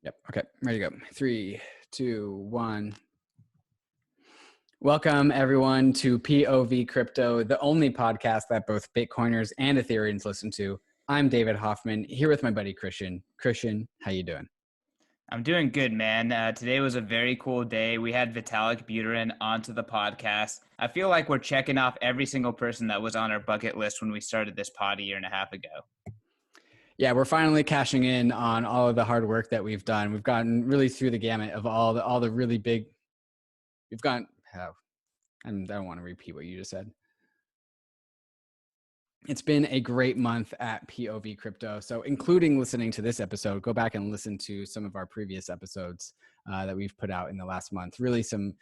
Yep. Okay. Ready to go. 3, 2, 1. Welcome everyone to POV Crypto, the only podcast that both Bitcoiners and Ethereans listen to. I'm David Hoffman, here with my buddy Christian. Christian, how you doing? I'm doing good, man. Today was a very cool day. We had Vitalik Buterin onto the podcast. I feel like we're checking off every single person that was on our bucket list when we started this pod a year and a half ago. Yeah, we're finally cashing in on all of the hard work that we've done. We've gotten really through the gamut of all the really big. We've gone. Oh, I don't want to repeat what you just said. It's been a great month at POV Crypto. So including listening to this episode, go back and listen to some of our previous episodes that we've put out in the last month. Really some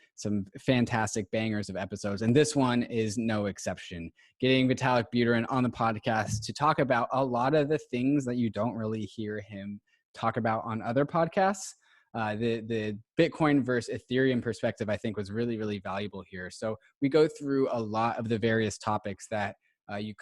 fantastic bangers of episodes. And this one is no exception. Getting Vitalik Buterin on the podcast to talk about a lot of the things that you don't really hear him talk about on other podcasts. The Bitcoin versus Ethereum perspective, I think, was really, really valuable here. So we go through a lot of the various topics that you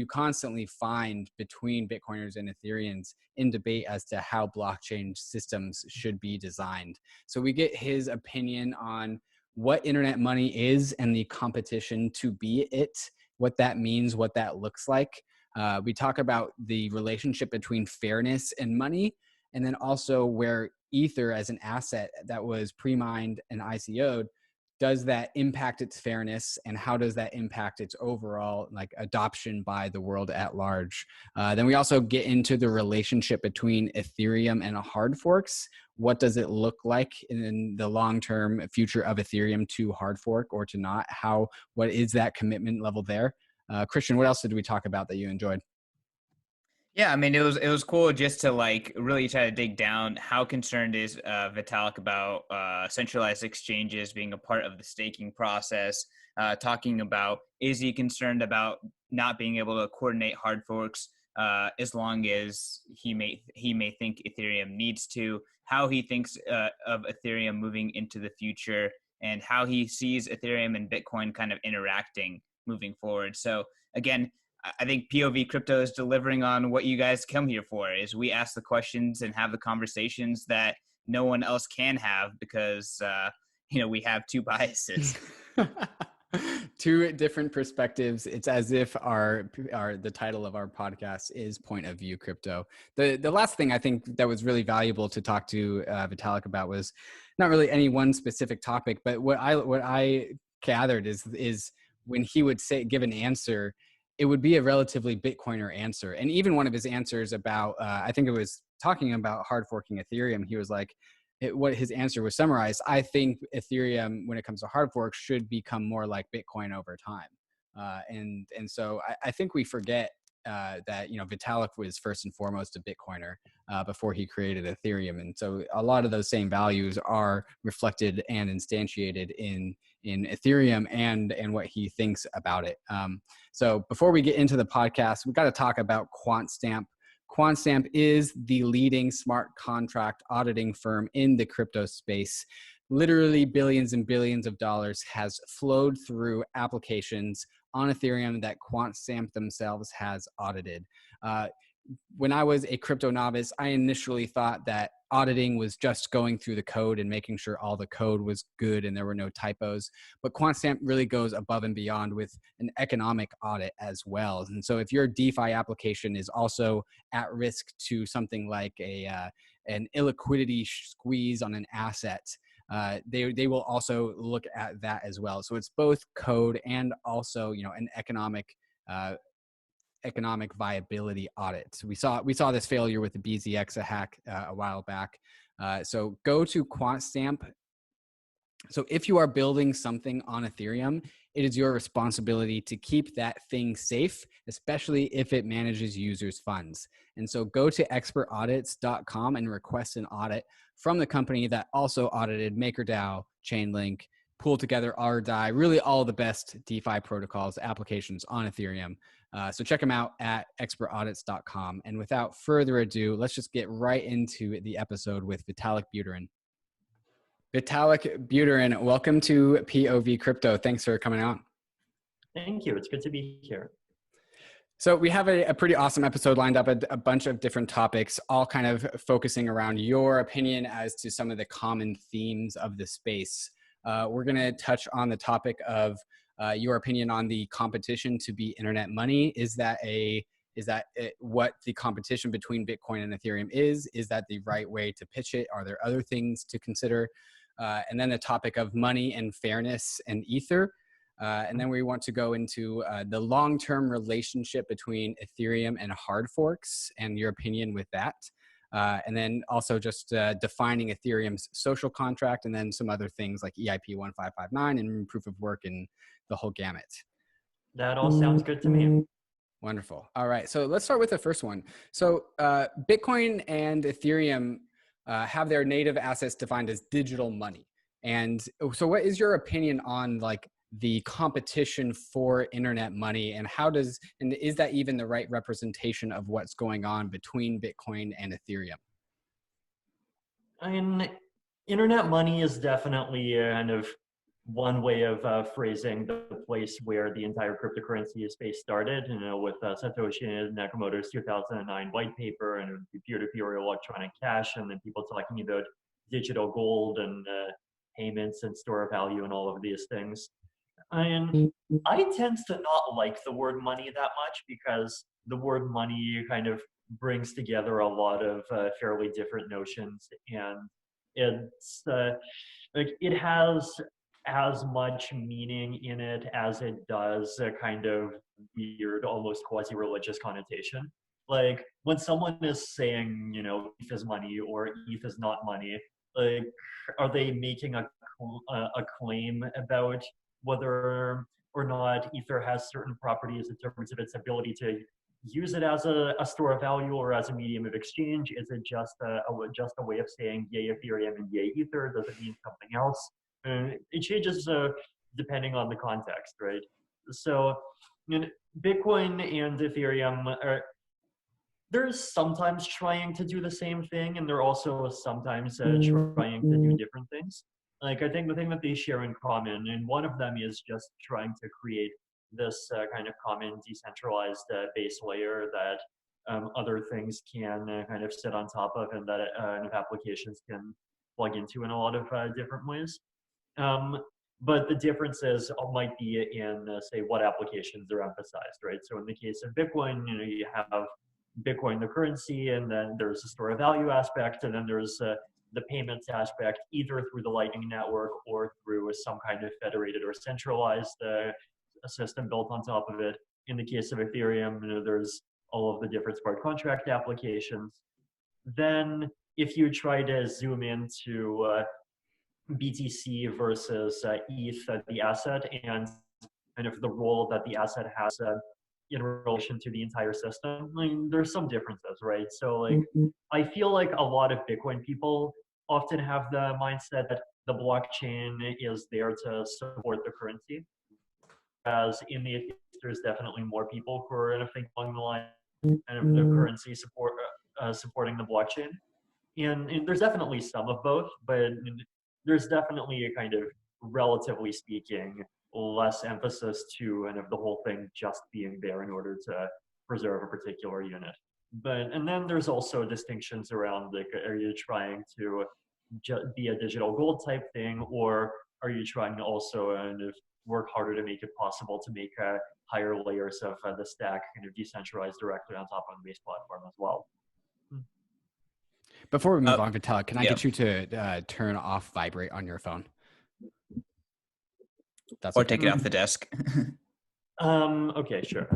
constantly find between Bitcoiners and Ethereans in debate as to how blockchain systems should be designed. So we get his opinion on what internet money is and the competition to be it, what that means, what that looks like. We talk about the relationship between fairness and money, and then also where Ether as an asset that was pre-mined and ICO'd, does that impact its fairness, and how does that impact its overall adoption by the world at large? Then we also get into the relationship between Ethereum and hard forks. What does it look like in the long-term future of Ethereum to hard fork or to not? What is that commitment level there? Christian, what else did we talk about that you enjoyed? Yeah, I mean, it was cool just to really try to dig down. How concerned is Vitalik about centralized exchanges being a part of the staking process? Talking about, is he concerned about not being able to coordinate hard forks as long as he may think Ethereum needs to? How he thinks of Ethereum moving into the future, and how he sees Ethereum and Bitcoin kind of interacting moving forward. So again, I think POV Crypto is delivering on what you guys come here for, is we ask the questions and have the conversations that no one else can have because, we have two biases. Two different perspectives. It's as if the title of our podcast is Point of View Crypto. The last thing I think that was really valuable to talk to Vitalik about was not really any one specific topic, but what I gathered is when he would give an answer, it would be a relatively Bitcoiner answer. And even one of his answers about, I think it was talking about hard forking Ethereum, he was like, what his answer was summarized, I think Ethereum, when it comes to hard forks, should become more like Bitcoin over time. And so I think we forget that, Vitalik was first and foremost a Bitcoiner before he created Ethereum. And so a lot of those same values are reflected and instantiated in Ethereum and what he thinks about it. So before we get into the podcast, we've got to talk about Quantstamp. Quantstamp is the leading smart contract auditing firm in the crypto space. Literally billions and billions of dollars has flowed through applications on Ethereum that Quantstamp themselves has audited. When I was a crypto novice, I initially thought that auditing was just going through the code and making sure all the code was good and there were no typos. But Quantstamp really goes above and beyond with an economic audit as well. And so if your DeFi application is also at risk to something like an illiquidity squeeze on an asset, they will also look at that as well. So it's both code and also an economic viability audit. So we saw this failure with the BZX hack a while back. So go to Quantstamp. So if you are building something on Ethereum, it is your responsibility to keep that thing safe, especially if it manages users' funds. And so go to expertaudits.com and request an audit from the company that also audited MakerDAO, Chainlink, pull together RDAI, really all the best DeFi protocols, applications on Ethereum. So check them out at expertaudits.com. And without further ado, let's just get right into the episode with Vitalik Buterin. Vitalik Buterin, welcome to POV Crypto. Thanks for coming on. Thank you. It's good to be here. So we have a pretty awesome episode lined up, a bunch of different topics, all kind of focusing around your opinion as to some of the common themes of the space. We're going to touch on the topic of your opinion on the competition to be internet money. Is that what the competition between Bitcoin and Ethereum is? Is that the right way to pitch it? Are there other things to consider? And then the topic of money and fairness and Ether. And then we want to go into the long-term relationship between Ethereum and hard forks and your opinion with that. And then also just defining Ethereum's social contract, and then some other things like EIP 1559 and proof of work and the whole gamut. That all sounds good to me. Wonderful. All right. So let's start with the first one. So Bitcoin and Ethereum have their native assets defined as digital money. And so what is your opinion on like the competition for internet money, and is that even the right representation of what's going on between Bitcoin and Ethereum? I mean, internet money is definitely kind of one way of phrasing the place where the entire cryptocurrency space started, with Satoshi Nakamoto's 2009 white paper and peer-to-peer electronic cash, and then people talking about digital gold and payments and store value and all of these things. And I tend to not like the word money that much, because the word money kind of brings together a lot of fairly different notions, and it's like it has as much meaning in it as it does a kind of weird, almost quasi-religious connotation. Like when someone is saying, ETH is money or ETH is not money, like, are they making a claim about whether or not Ether has certain properties in terms of its ability to use it as a store of value or as a medium of exchange? Is it just a way of saying yay Ethereum and yay Ether? Does it mean something else? It changes depending on the context, right? So Bitcoin and Ethereum they're sometimes trying to do the same thing, and they're also sometimes trying to do different things. Like, I think the thing that they share in common, and one of them is just trying to create this kind of common decentralized base layer that other things can kind of sit on top of, and that applications can plug into in a lot of different ways. But the differences might be in, say, what applications are emphasized, right? So in the case of Bitcoin, you have Bitcoin, the currency, and then there's a store of value aspect, and then there's the payments aspect, either through the Lightning Network or through some kind of federated or centralized system built on top of it. In the case of Ethereum, there's all of the different smart contract applications. Then if you try to zoom into BTC versus ETH, the asset, and kind of the role that the asset has in relation to the entire system, I mean, there's some differences, right? So like, I feel like a lot of Bitcoin people often have the mindset that the blockchain is there to support the currency. As in the Ethereum, there's definitely more people who are think along the line of the currency supporting the blockchain. And there's definitely some of both, but there's definitely a kind of, relatively speaking, less emphasis to kind of the whole thing just being there in order to preserve a particular unit. And then there's also distinctions around, like, are you trying to be a digital gold type thing, or are you trying to also kind of work harder to make it possible to make higher layers of the stack kind of decentralized directly on top of the base platform as well? Before we move on, Vitalik, can I get you to turn off vibrate on your phone? That's or take it off the desk. Okay, sure.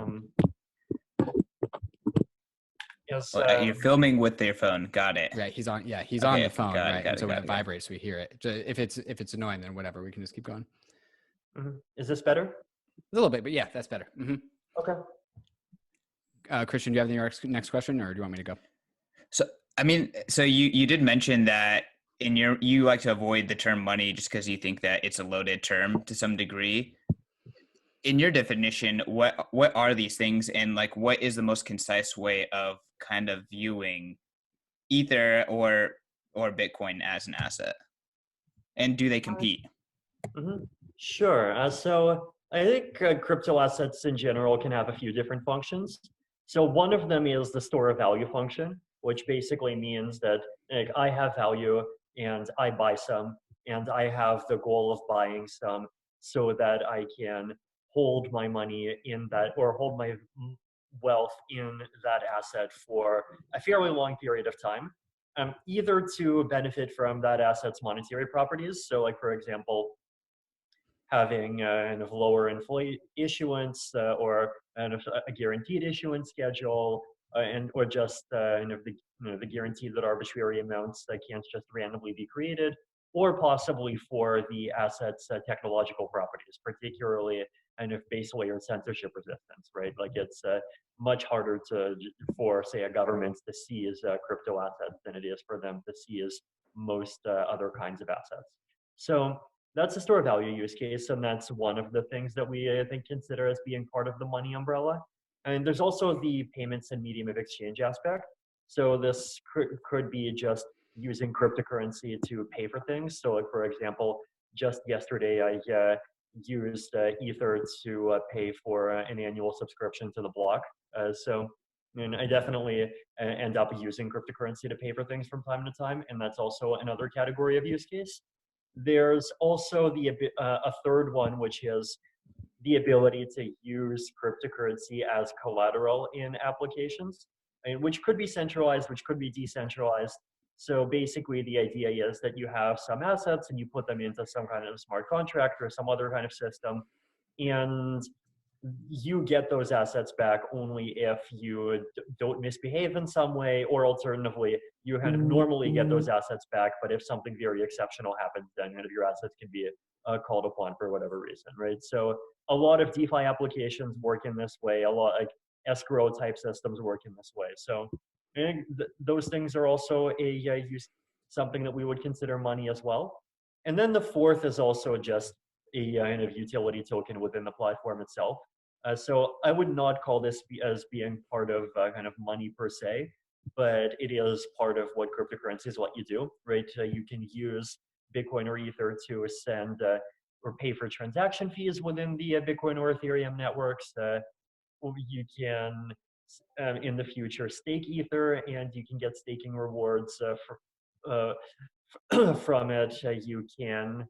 Yes, you're filming with your phone. Got it. Right. He's on. Yeah, he's on the phone. Right. So when it vibrates, we hear it. If it's annoying, then whatever. We can just keep going. Is this better? A little bit, but yeah, that's better. Okay. Christian, do you have the next question, or do you want me to go? So, I mean, so you did mention that you like to avoid the term money just because you think that it's a loaded term to some degree. In your definition, what are these things, and like what is the most concise way of kind of viewing Ether or Bitcoin as an asset? And do they compete? Sure. So I think crypto assets in general can have a few different functions. So one of them is the store of value function, which basically means that like, I have value and I buy some, and I have the goal of buying some so that I can hold my money in that, or hold my wealth in that asset for a fairly long period of time, either to benefit from that asset's monetary properties. So like, for example, having kind of lower issuance or kind of a guaranteed issuance schedule, and or just kind of the guarantee that arbitrary amounts that can't just randomly be created, or possibly for the asset's technological properties, particularly kind of base layer censorship resistance, right? Like it's much harder for say a government to seize crypto assets than it is for them to seize most other kinds of assets. So that's a store value use case, and that's one of the things that we, I think, consider as being part of the money umbrella. And there's also the payments and medium of exchange aspect. So this could be just using cryptocurrency to pay for things. So like, for example, just yesterday, I used Ether to pay for an annual subscription to the block. And I definitely end up using cryptocurrency to pay for things from time to time, and that's also another category of use case. There's also a third one, which is the ability to use cryptocurrency as collateral in applications, and which could be centralized, which could be decentralized. So basically, the idea is that you have some assets and you put them into some kind of smart contract or some other kind of system, and you get those assets back only if you don't misbehave in some way, or alternatively, you kind of normally get those assets back, but if something very exceptional happens, then kind of your assets can be called upon for whatever reason, right? So a lot of DeFi applications work in this way. A lot like escrow type systems work in this way. So those things are also something that we would consider money as well. And then the fourth is also just a kind of utility token within the platform itself. So I would not call this as being part of kind of money per se, but it is part of what cryptocurrencies let you do, right? You can use Bitcoin or Ether to send or pay for transaction fees within the Bitcoin or Ethereum networks. You can, in the future, stake Ether, and you can get staking rewards from it. You can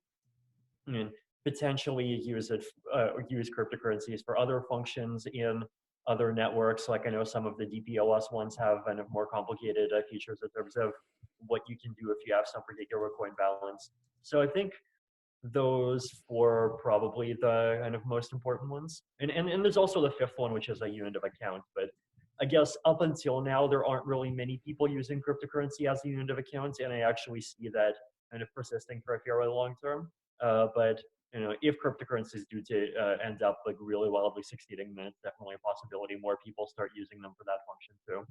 potentially use cryptocurrencies for other functions in other networks. Like I know some of the DPoS ones have kind of more complicated features in terms of what you can do if you have some particular coin balance. So I think those four are probably the kind of most important ones. And there's also the fifth one, which is a unit of account. But I guess up until now, there aren't really many people using cryptocurrency as a unit of account, and I actually see that kind of persisting for a fairly long term. But if cryptocurrencies do end up like really wildly succeeding, then it's definitely a possibility more people start using them for that function too.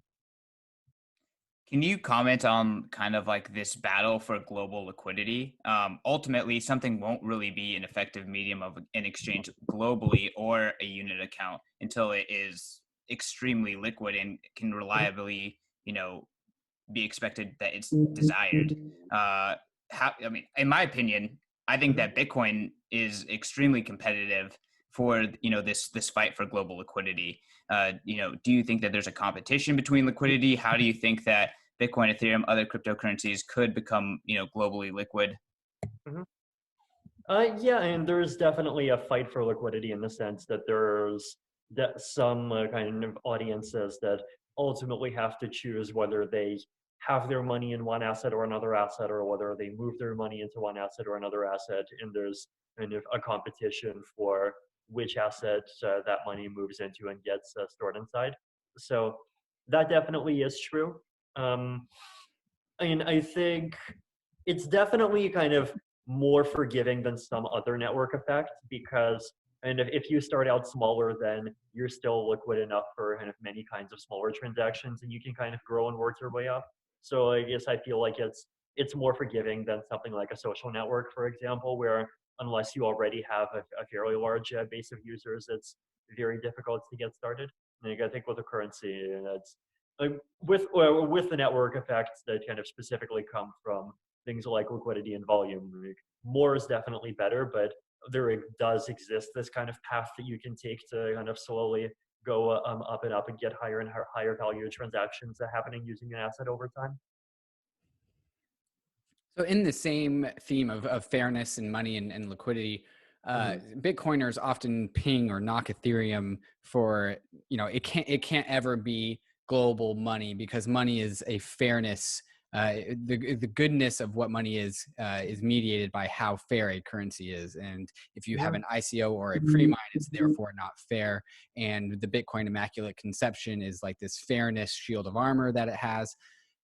Can you comment on kind of like this battle for global liquidity? Ultimately, something won't really be an effective medium of an exchange globally or a unit account until it is extremely liquid and can reliably, be expected that it's desired. In my opinion, I think that Bitcoin is extremely competitive for this fight for global liquidity. Do you think that there's a competition between liquidity? How do you think that Bitcoin, Ethereum, other cryptocurrencies could become globally liquid? Mm-hmm. Yeah, and there's definitely a fight for liquidity in the sense that there's some kind of audiences that ultimately have to choose whether they have their money in one asset or another asset, or whether they move their money into one asset or another asset. And there's kind of a competition for which asset that money moves into and gets stored inside. So that definitely is true. I think it's definitely kind of more forgiving than some other network effects, because if you start out smaller, then you're still liquid enough for kind of many kinds of smaller transactions, and you can kind of grow and work your way up. So I guess I feel like it's more forgiving than something like a social network, for example, where unless you already have a fairly large base of users, it's very difficult to get started. And I think with a currency, that's with the network effects that kind of specifically come from things like liquidity and volume. More is definitely better, but there does exist this kind of path that you can take to kind of slowly go up and up and get higher and higher value transactions happening using an asset over time. So in the same theme of fairness and money and liquidity, Bitcoiners often ping or knock Ethereum for, it can't ever be global money because money is a fairness. The goodness of what money is mediated by how fair a currency is. And if you have an ICO or a pre-mine, it's therefore not fair. And the Bitcoin Immaculate Conception is like this fairness shield of armor that it has.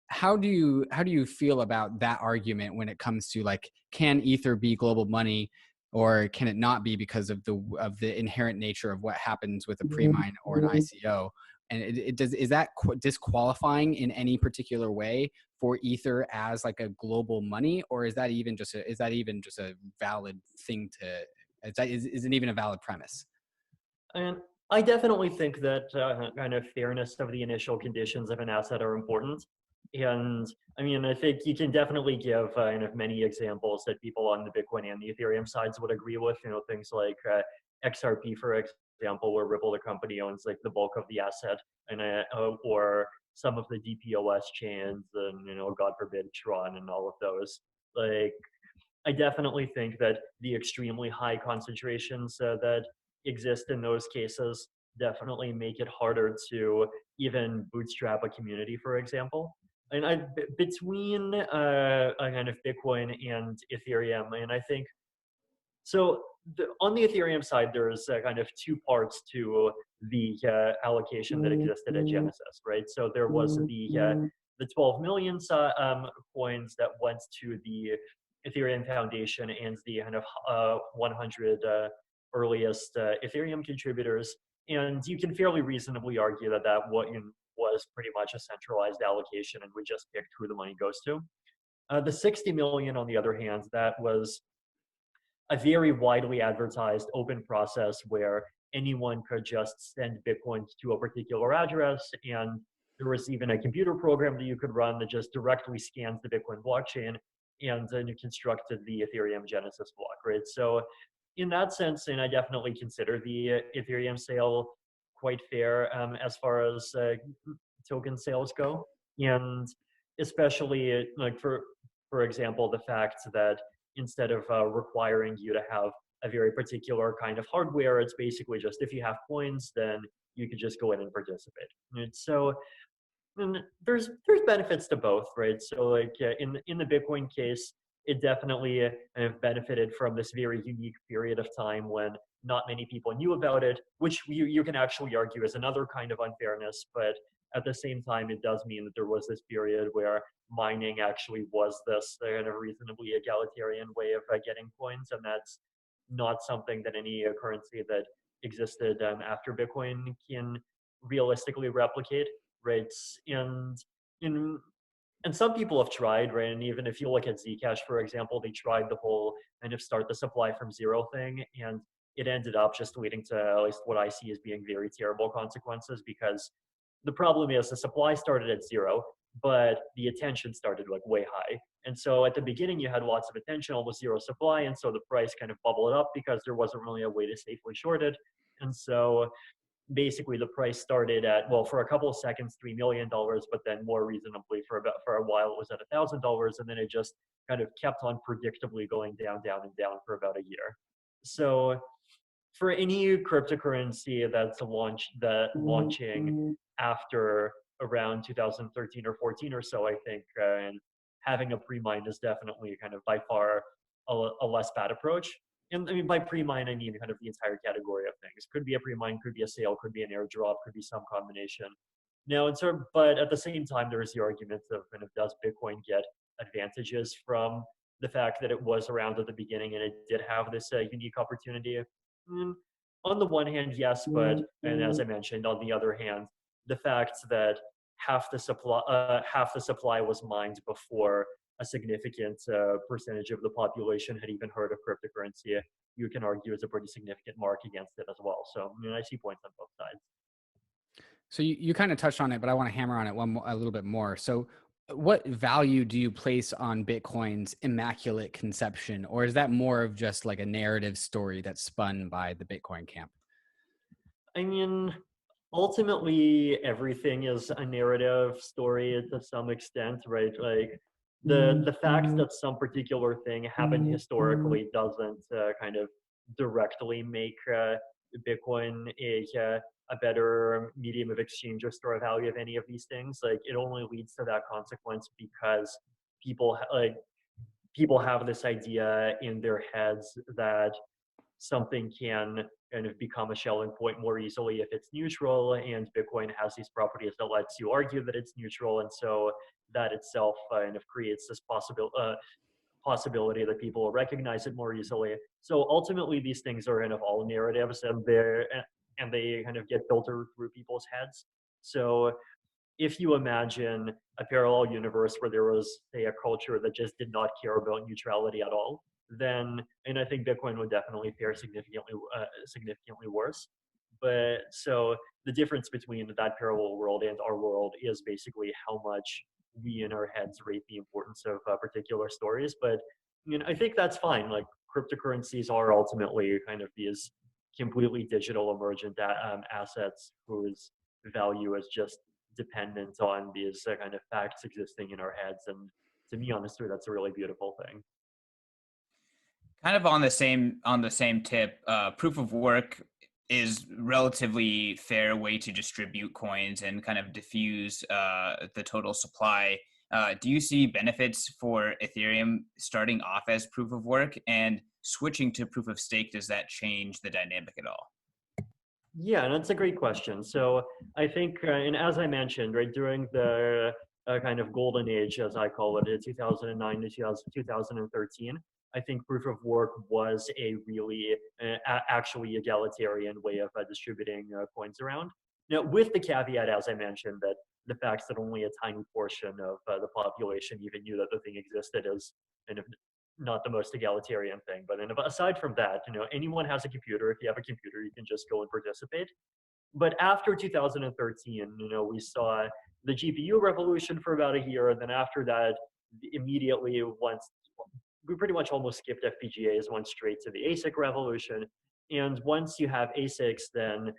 How do you feel about that argument when it comes to like, can Ether be global money or can it not be because of the inherent nature of what happens with a pre-mine or an ICO? And is that disqualifying in any particular way for Ether as like a global money, or is that even just a valid thing is it even a valid premise? And I definitely think that kind of fairness of the initial conditions of an asset are important. And I mean, I think you can definitely give kind of many examples that people on the Bitcoin and the Ethereum sides would agree with. Things like XRP, for example, where Ripple, the company, owns like the bulk of the asset, and or some of the DPoS chains, and God forbid, Tron, and all of those. Like, I definitely think that the extremely high concentrations that exist in those cases definitely make it harder to even bootstrap a community, for example. And between kind of Bitcoin and Ethereum, and I think so. On the Ethereum side, there's kind of two parts to the allocation that existed at Genesis, right? So there was the 12 million coins that went to the Ethereum Foundation and the kind of 100 earliest Ethereum contributors, and you can fairly reasonably argue that was pretty much a centralized allocation, and we just picked who the money goes to. The 60 million, on the other hand, that was a very widely advertised open process where anyone could just send Bitcoin to a particular address, and there was even a computer program that you could run that just directly scans the Bitcoin blockchain and then you constructed the Ethereum Genesis block, right? So in that sense, and I definitely consider the Ethereum sale quite fair as far as token sales go, and especially like for example, the fact that instead of requiring you to have a very particular kind of hardware, it's basically just if you have coins, then you can just go in and participate. And so and there's benefits to both, right? So like in the Bitcoin case, it definitely benefited from this very unique period of time when not many people knew about it, which you can actually argue is another kind of unfairness. But at the same time, it does mean that there was this period where mining actually was this kind of reasonably egalitarian way of getting coins, and that's not something that any currency that existed after Bitcoin can realistically replicate, right? And in and some people have tried, right? And even if you look at Zcash, for example, they tried the whole kind of start the supply from zero thing, and it ended up just leading to at least what I see as being very terrible consequences, because the problem is the supply started at zero, but the attention started like way high. And so at the beginning, you had lots of attention, almost zero supply. And so the price kind of bubbled up because there wasn't really a way to safely short it. And so basically the price started at, well, for a couple of seconds, $3 million, but then more reasonably for a while it was at $1,000, and then it just kind of kept on predictably going down, down, and down for about a year. So for any cryptocurrency that's launching after around 2013 or 14 or so, I think, and having a pre-mine is definitely kind of by far a less bad approach. And I mean, by pre-mine, I mean kind of the entire category of things. Could be a pre-mine, could be a sale, could be an airdrop, could be some combination. Now, but at the same time, there is the argument of kind of, does Bitcoin get advantages from the fact that it was around at the beginning and it did have this unique opportunity? On the one hand, yes, but and as I mentioned, on the other hand, the fact that half the supply was mined before a significant percentage of the population had even heard of cryptocurrency, you can argue is a pretty significant mark against it as well. So I mean, I see points on both sides. So you kind of touched on it, but I want to hammer on it a little bit more. So what value do you place on Bitcoin's immaculate conception, or is that more of just like a narrative story that's spun by the Bitcoin camp? I mean, ultimately everything is a narrative story to some extent, right? Like the fact that some particular thing happened historically doesn't kind of directly make Bitcoin a better medium of exchange or store of value of any of these things. Like it only leads to that consequence because people have this idea in their heads that something can kind of become a Schelling point more easily if it's neutral, and Bitcoin has these properties that lets you argue that it's neutral, and so that itself kind of creates this possibility that people will recognize it more easily. So ultimately, these things are kind of all narratives, and they kind of get filtered through people's heads. So if you imagine a parallel universe where there was, say, a culture that just did not care about neutrality at all, then, and I think Bitcoin would definitely fare significantly worse. But so the difference between that parallel world and our world is basically how much we in our heads rate the importance of particular stories. But I think that's fine. Like cryptocurrencies are ultimately kind of these completely digital emergent assets whose value is just dependent on these kind of facts existing in our heads. And to me, honestly, that's a really beautiful thing. Kind of on the same tip, proof of work is relatively fair way to distribute coins and kind of diffuse the total supply. Do you see benefits for Ethereum starting off as proof of work and switching to proof of stake? Does that change the dynamic at all? Yeah, and that's a great question. So I think, and as I mentioned, right, during the kind of golden age, as I call it, 2009 to 2013, I think proof of work was a really actually egalitarian way of distributing coins around. Now, with the caveat, as I mentioned, that the fact that only a tiny portion of the population even knew that the thing existed is kind of not the most egalitarian thing. But aside from that, anyone has a computer. If you have a computer, you can just go and participate. But after 2013, we saw the GPU revolution for about a year. And then after that, immediately once we pretty much almost skipped FPGAs, went straight to the ASIC revolution. And once you have ASICs, then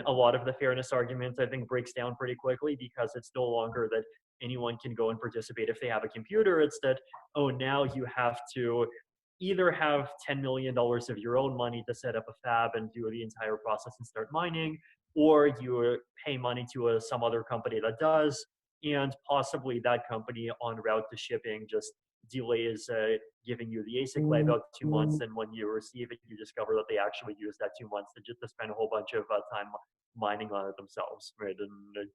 a lot of the fairness arguments, I think, breaks down pretty quickly because it's no longer that anyone can go and participate if they have a computer. It's that, oh, now you have to either have $10 million of your own money to set up a fab and do the entire process and start mining, or you pay money to some other company that does, and possibly that company on route to shipping just delays giving you the ASIC by about 2 months, and when you receive it, you discover that they actually used that 2 months to spend a whole bunch of time mining on it themselves, right? And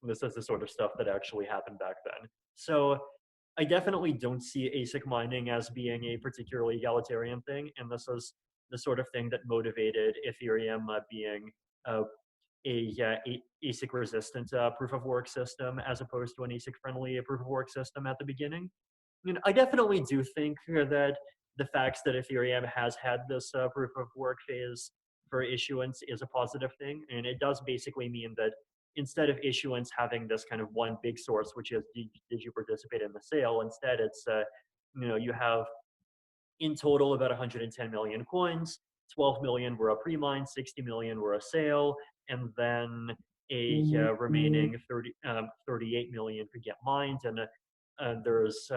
this is the sort of stuff that actually happened back then. So I definitely don't see ASIC mining as being a particularly egalitarian thing, and this is the sort of thing that motivated Ethereum being a ASIC resistant proof of work system as opposed to an ASIC friendly proof of work system at the beginning. I definitely do think that the fact that Ethereum has had this proof of work phase for issuance is a positive thing. And it does basically mean that instead of issuance having this kind of one big source, which is did you participate in the sale, instead it's, you have in total about 110 million coins, 12 million were a pre-mine, 60 million were a sale, and then a remaining 38 million could get mined. And there's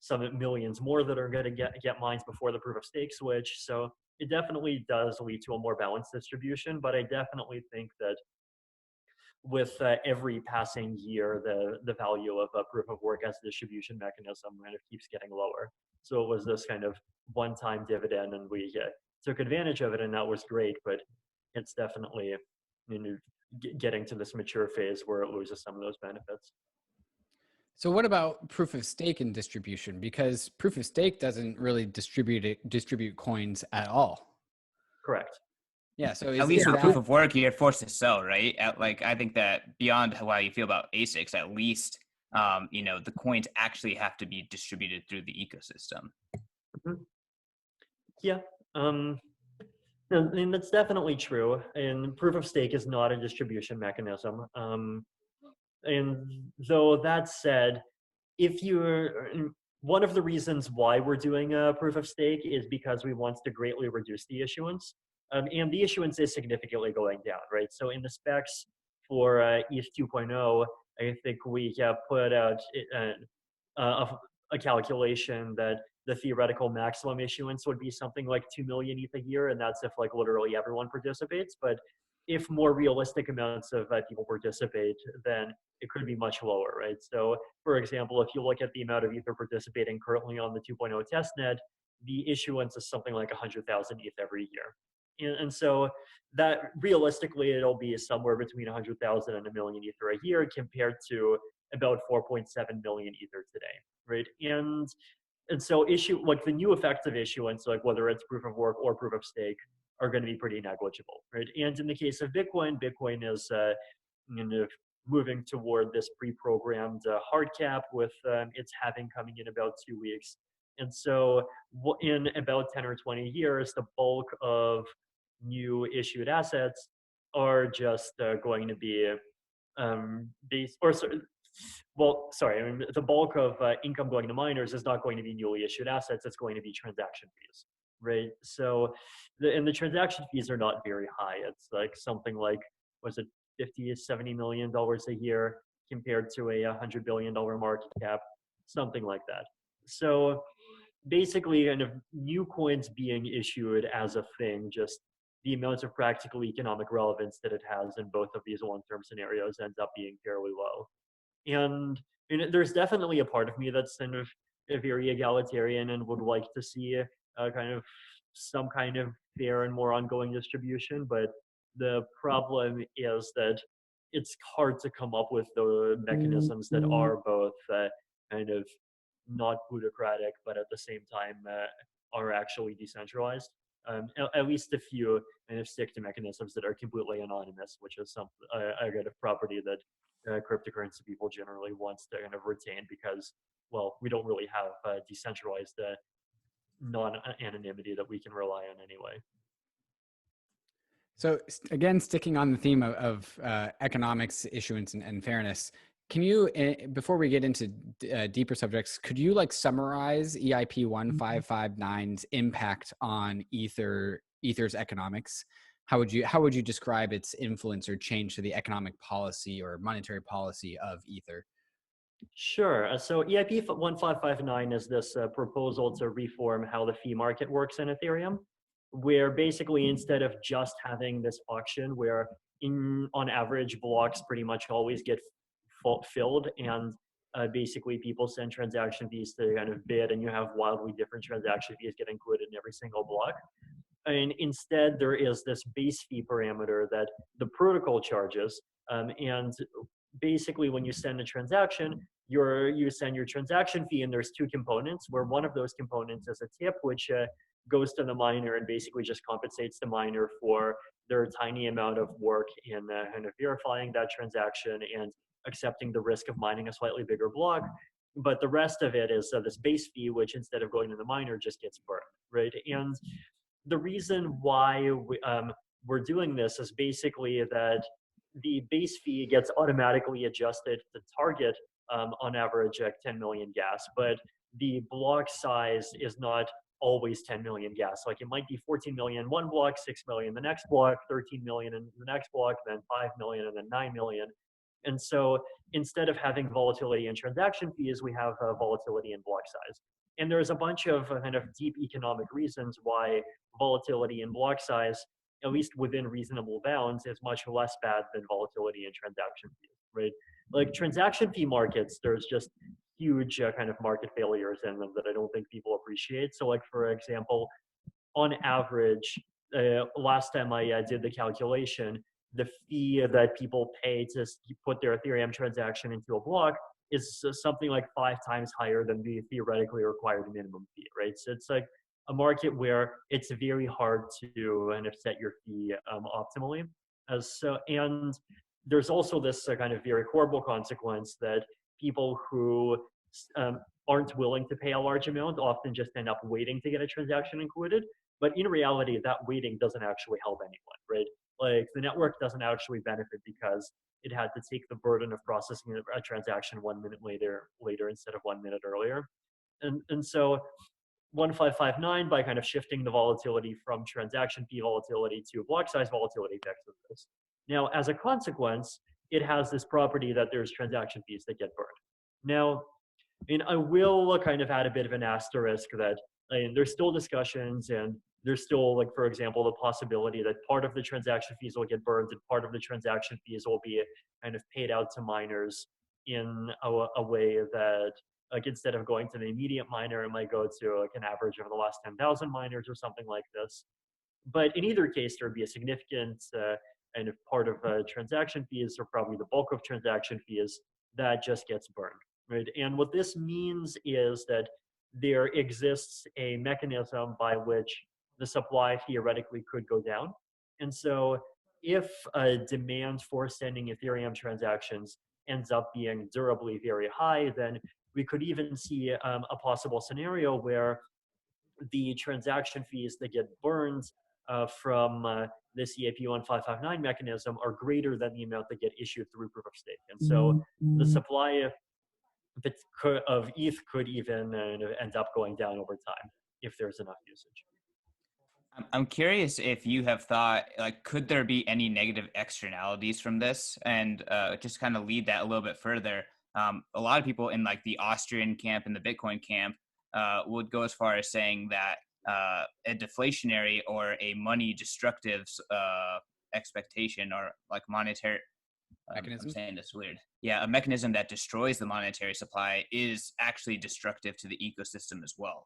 some millions more that are going to get mines before the proof of stake switch. So it definitely does lead to a more balanced distribution, but I definitely think that with every passing year, the value of proof of work as a distribution mechanism kind of keeps getting lower. So it was this kind of one-time dividend, and we took advantage of it, and that was great. But it's definitely getting to this mature phase where it loses some of those benefits. So what about proof of stake and distribution? Because proof of stake doesn't really distribute coins at all. Correct. Yeah. So at least with proof of work, you're forced to sell, right? I think that beyond how you feel about ASICs, at least the coins actually have to be distributed through the ecosystem. Mm-hmm. Yeah. I mean, that's definitely true. And proof of stake is not a distribution mechanism. And though that said, one of the reasons why we're doing a proof of stake is because we want to greatly reduce the issuance. And the issuance is significantly going down, right? So in the specs for ETH 2.0, I think we put out a calculation that the theoretical maximum issuance would be something like 2 million ETH a year, and that's if like literally everyone participates. But if more realistic amounts of people participate, then it could be much lower, right? So, for example, if you look at the amount of Ether participating currently on the 2.0 testnet, the issuance is something like 100,000 ETH every year. And so that realistically, it'll be somewhere between 100,000 and a million Ether a year compared to about 4.7 million Ether today, right? And so like the new effects of issuance, like whether it's proof of work or proof of stake, are going to be pretty negligible, right? And in the case of Bitcoin, Bitcoin is kind of moving toward this pre-programmed hard cap with its halving coming in about 2 weeks. And so in about 10 or 20 years, the bulk of new issued assets are just going to be based, or well, sorry, I mean, the bulk of income going to miners is not going to be newly issued assets, it's going to be transaction fees, right? So, and the transaction fees are not very high. It's like something like, was it 50 to 70 million dollars a year compared to a $100 billion market cap, something like that. So basically, kind of new coins being issued as a thing, just the amount of practical economic relevance that it has in both of these long-term scenarios ends up being fairly low. And there's definitely a part of me that's kind of very egalitarian and would like to see kind of some kind of fair and more ongoing distribution. But the problem is that it's hard to come up with the mechanisms that are both kind of not plutocratic, but at the same time are actually decentralized. At least if you kind of stick to mechanisms that are completely anonymous, which is a kind of property that cryptocurrency people generally wants to kind of retain because, well, we don't really have decentralized non-anonymity that we can rely on anyway. So again, sticking on the theme of economics, issuance, and fairness, can you, before we get into deeper subjects, could you like summarize EIP 1559's impact on Ether's economics? How would you describe its influence or change to the economic policy or monetary policy of Ether? Sure. So EIP 1559 is this proposal to reform how the fee market works in Ethereum, where basically instead of just having this auction where on average blocks pretty much always get filled and basically people send transaction fees to kind of bid and you have wildly different transaction fees get included in every single block. And instead there is this base fee parameter that the protocol charges. And basically when you send a transaction, you send your transaction fee and there's two components where one of those components is a tip which goes to the miner and basically just compensates the miner for their tiny amount of work in kind of verifying that transaction and accepting the risk of mining a slightly bigger block. But the rest of it is this base fee, which instead of going to the miner just gets burned, right? And the reason why we're doing this is basically that the base fee gets automatically adjusted to target on average 10 million gas, but the block size is not always 10 million gas. Like it might be 14 million one block, 6 million the next block, 13 million in the next block, then 5 million, and then 9 million. And so instead of having volatility in transaction fees, we have volatility in block size. And there's a bunch of kind of deep economic reasons why volatility in block size, at least within reasonable bounds, is much less bad than volatility in transaction fees, right? Like transaction fee markets, there's just huge kind of market failures in them that I don't think people appreciate. So like, for example, on average, last time I did the calculation, the fee that people pay to put their Ethereum transaction into a block is something like 5 times higher than the theoretically required minimum fee, right? So it's like a market where it's very hard to kind of set your fee optimally. And there's also this kind of very horrible consequence that people who aren't willing to pay a large amount often just end up waiting to get a transaction included. But in reality, that waiting doesn't actually help anyone, right? Like the network doesn't actually benefit because it had to take the burden of processing a transaction 1 minute later instead of 1 minute earlier. And so 1559, by kind of shifting the volatility from transaction fee volatility to block size volatility, fixes this. Now, as a consequence, it has this property that there's transaction fees that get burned. Now, I will kind of add a bit of an asterisk that there's still discussions, and there's still, like, for example, the possibility that part of the transaction fees will get burned and part of the transaction fees will be kind of paid out to miners in a way that, like, instead of going to the immediate miner, it might go to like an average of the last 10,000 miners or something like this. But in either case, there would be a significant kind of part of transaction fees, or probably the bulk of transaction fees, that just gets burned, right? And what this means is that there exists a mechanism by which the supply theoretically could go down. And so if demand for sending Ethereum transactions ends up being durably very high, then we could even see a possible scenario where the transaction fees that get burned from this EIP 1559 mechanism are greater than the amount that get issued through proof of stake. And so the supply of ETH could even end up going down over time if there's enough usage. I'm curious if you have thought, like, could there be any negative externalities from this? And just kind of lead that a little bit further. A lot of people in like the Austrian camp and the Bitcoin camp would go as far as saying that a deflationary or a money destructive expectation, or like monetary, Mechanism? I'm saying this weird. Yeah, a mechanism that destroys the monetary supply is actually destructive to the ecosystem as well.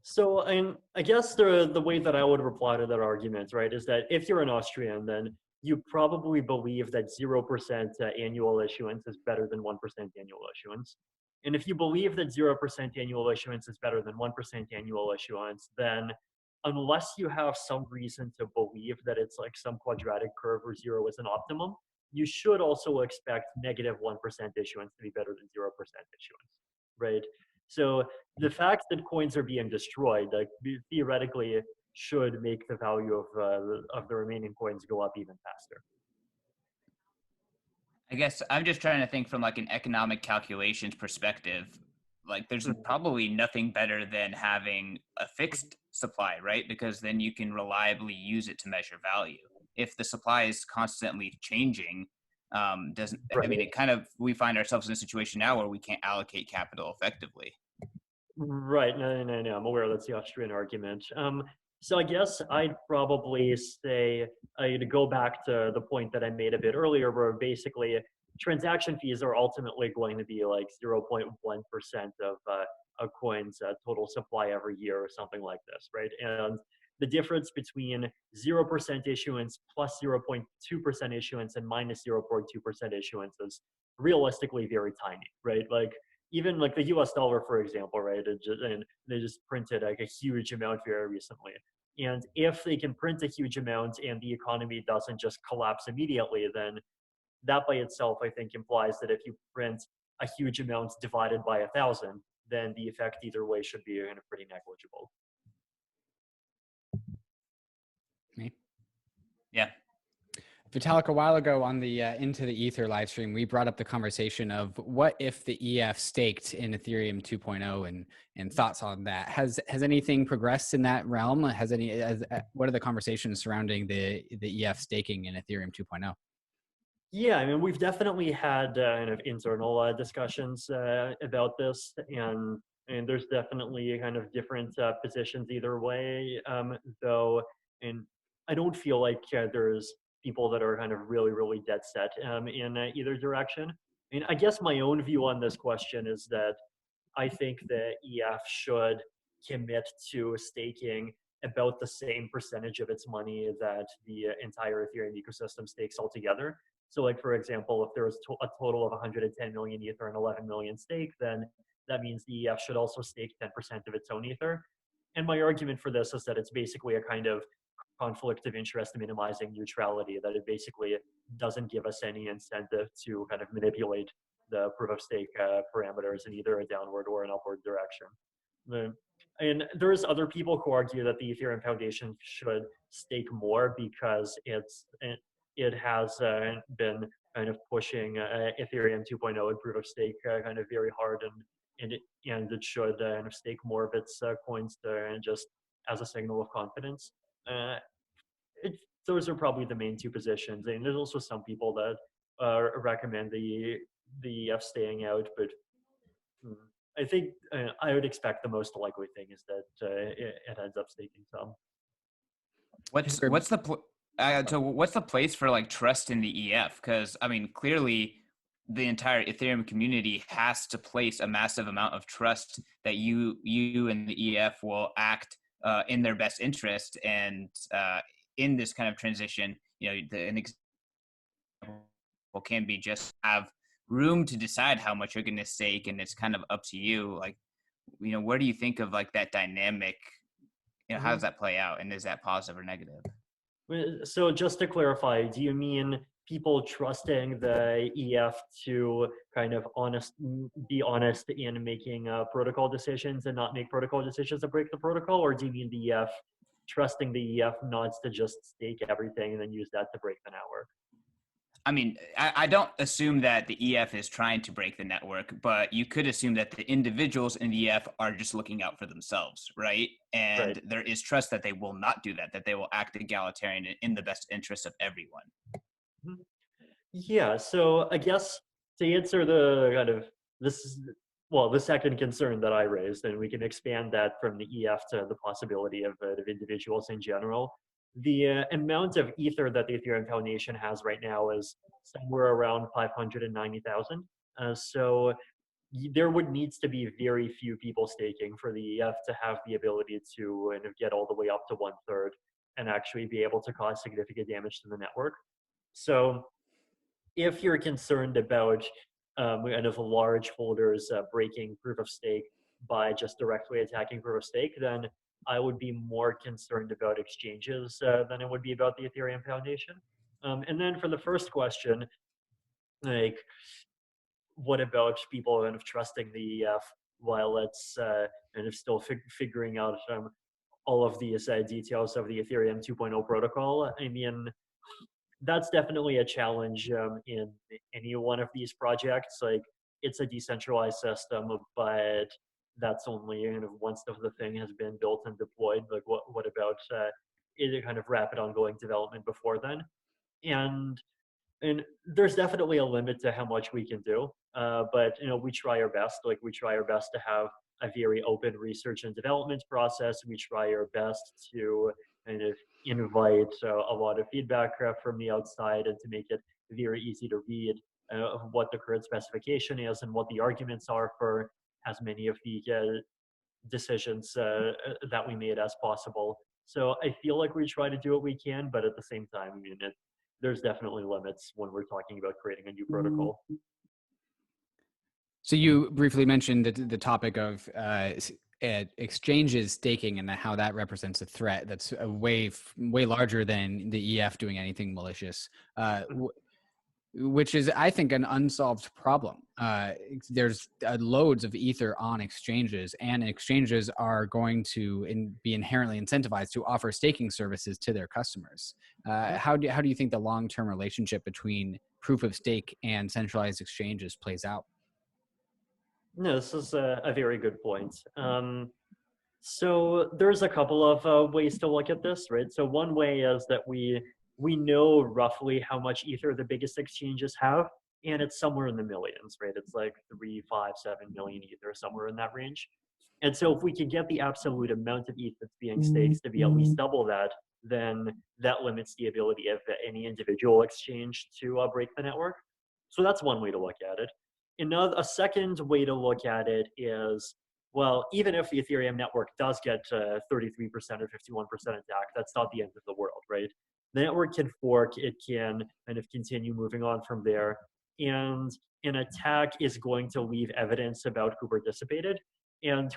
So I guess the way that I would reply to that argument, right, is that if you're an Austrian, then you probably believe that 0% annual issuance is better than 1% annual issuance. And if you believe that 0% annual issuance is better than 1% annual issuance, then unless you have some reason to believe that it's like some quadratic curve where 0 is an optimum, you should also expect negative 1% issuance to be better than 0% issuance, right? So the fact that coins are being destroyed, like, theoretically should make the value of the remaining coins go up even faster. I guess I'm just trying to think from like an economic calculations perspective. Like, there's probably nothing better than having a fixed supply, right? Because then you can reliably use it to measure value. If the supply is constantly changing, doesn't I mean, Right. it kind of, we find ourselves in a situation now where we can't allocate capital effectively. Right. No. I'm aware that's the Austrian argument. So I guess I'd probably say, to go back to the point that I made a bit earlier, where basically transaction fees are ultimately going to be like 0.1% of a coin's total supply every year or something like this, right? And the difference between 0% issuance plus 0.2% issuance and minus 0.2% issuance is realistically very tiny, right? Like, even like the US dollar, for example, right? And they just printed like a huge amount very recently. And if they can print a huge amount and the economy doesn't just collapse immediately, then that by itself, I think, implies that if you print a huge amount divided by 1,000, then the effect either way should be kind of pretty negligible. Me? Yeah. Vitalik, a while ago on the Into the Ether live stream, we brought up the conversation of what if the EF staked in Ethereum 2.0 and thoughts on that. Has anything progressed in that realm? What are the conversations surrounding the EF staking in Ethereum 2.0? Yeah, I mean, we've definitely had kind of internal discussions about this, and there's definitely kind of different positions either way. Though, and I don't feel like there's people that are kind of really, really dead set in either direction. And I guess my own view on this question is that I think the EF should commit to staking about the same percentage of its money that the entire Ethereum ecosystem stakes altogether. So, like, for example, if there was a total of 110 million Ether and 11 million stake, then that means the EF should also stake 10% of its own Ether. And my argument for this is that it's basically a kind of conflict of interest minimizing neutrality, that it basically doesn't give us any incentive to kind of manipulate the proof of stake parameters in either a downward or an upward direction. And there's other people who argue that the Ethereum Foundation should stake more because it has been kind of pushing Ethereum 2.0 and proof of stake kind of very hard, and it should kind of stake more of its coins to, just as a signal of confidence. Those are probably the main two positions, and there's also some people that recommend the EF staying out, but I think I would expect the most likely thing is that it ends up staking some. What's the place for like trust in the EF? Because I mean, clearly, the entire Ethereum community has to place a massive amount of trust that you and the EF will act in their best interest, and in this kind of transition, an example can be just have room to decide how much you're going to stake, and it's kind of up to you. Like, where do you think of like that dynamic? How does that play out, and is that positive or negative? So just to clarify, do you mean people trusting the EF to kind of be honest in making protocol decisions and not make protocol decisions that break the protocol? Or do you mean the EF trusting the EF not to just stake everything and then use that to break the network? I mean, I don't assume that the EF is trying to break the network, but you could assume that the individuals in the EF are just looking out for themselves, right? And there is trust that they will not do that they will act egalitarian in the best interest of everyone. Yeah, so I guess to answer the kind of the second concern that I raised, and we can expand that from the EF to the possibility of individuals in general. The amount of Ether that the Ethereum Foundation has right now is somewhere around 590,000. So there would needs to be very few people staking for the EF to have the ability to kind of get all the way up to 1/3 and actually be able to cause significant damage to the network. So if you're concerned about kind of large holders breaking proof of stake by just directly attacking proof of stake, then I would be more concerned about exchanges than it would be about the Ethereum Foundation. And then for the first question, like, what about people kind of trusting the EF while it's kind of still figuring out all of these details of the Ethereum 2.0 protocol? I mean, that's definitely a challenge in any one of these projects. Like, it's a decentralized system, but that's only kind of once the thing has been built and deployed. Like, what about a kind of rapid ongoing development before then? And there's definitely a limit to how much we can do, but we try our best. Like, we try our best to have a very open research and development process. We try our best to kind of invite a lot of feedback from the outside and to make it very easy to read what the current specification is and what the arguments are for as many of the decisions that we made as possible. So I feel like we try to do what we can, but at the same time, I mean, there's definitely limits when we're talking about creating a new protocol. So you briefly mentioned the topic of exchanges staking and how that represents a threat that's way larger than the EF doing anything malicious, which is, I think, an unsolved problem. There's loads of Ether on exchanges, and exchanges are going to be inherently incentivized to offer staking services to their customers. How do you think the long-term relationship between proof of stake and centralized exchanges plays out? No, this is a very good point. So there's a couple of ways to look at this, right? So one way is that we know roughly how much Ether the biggest exchanges have, and it's somewhere in the millions, right? It's like 3, 5, 7 million Ether, somewhere in that range. And so if we can get the absolute amount of ETH that's being staked to be at least double that, then that limits the ability of any individual exchange to break the network. So that's one way to look at it. A second way to look at it is, well, even if the Ethereum network does get 33% or 51% attack, that's not the end of the world, right? The network can fork, it can kind of continue moving on from there, and an attack is going to leave evidence about who participated, and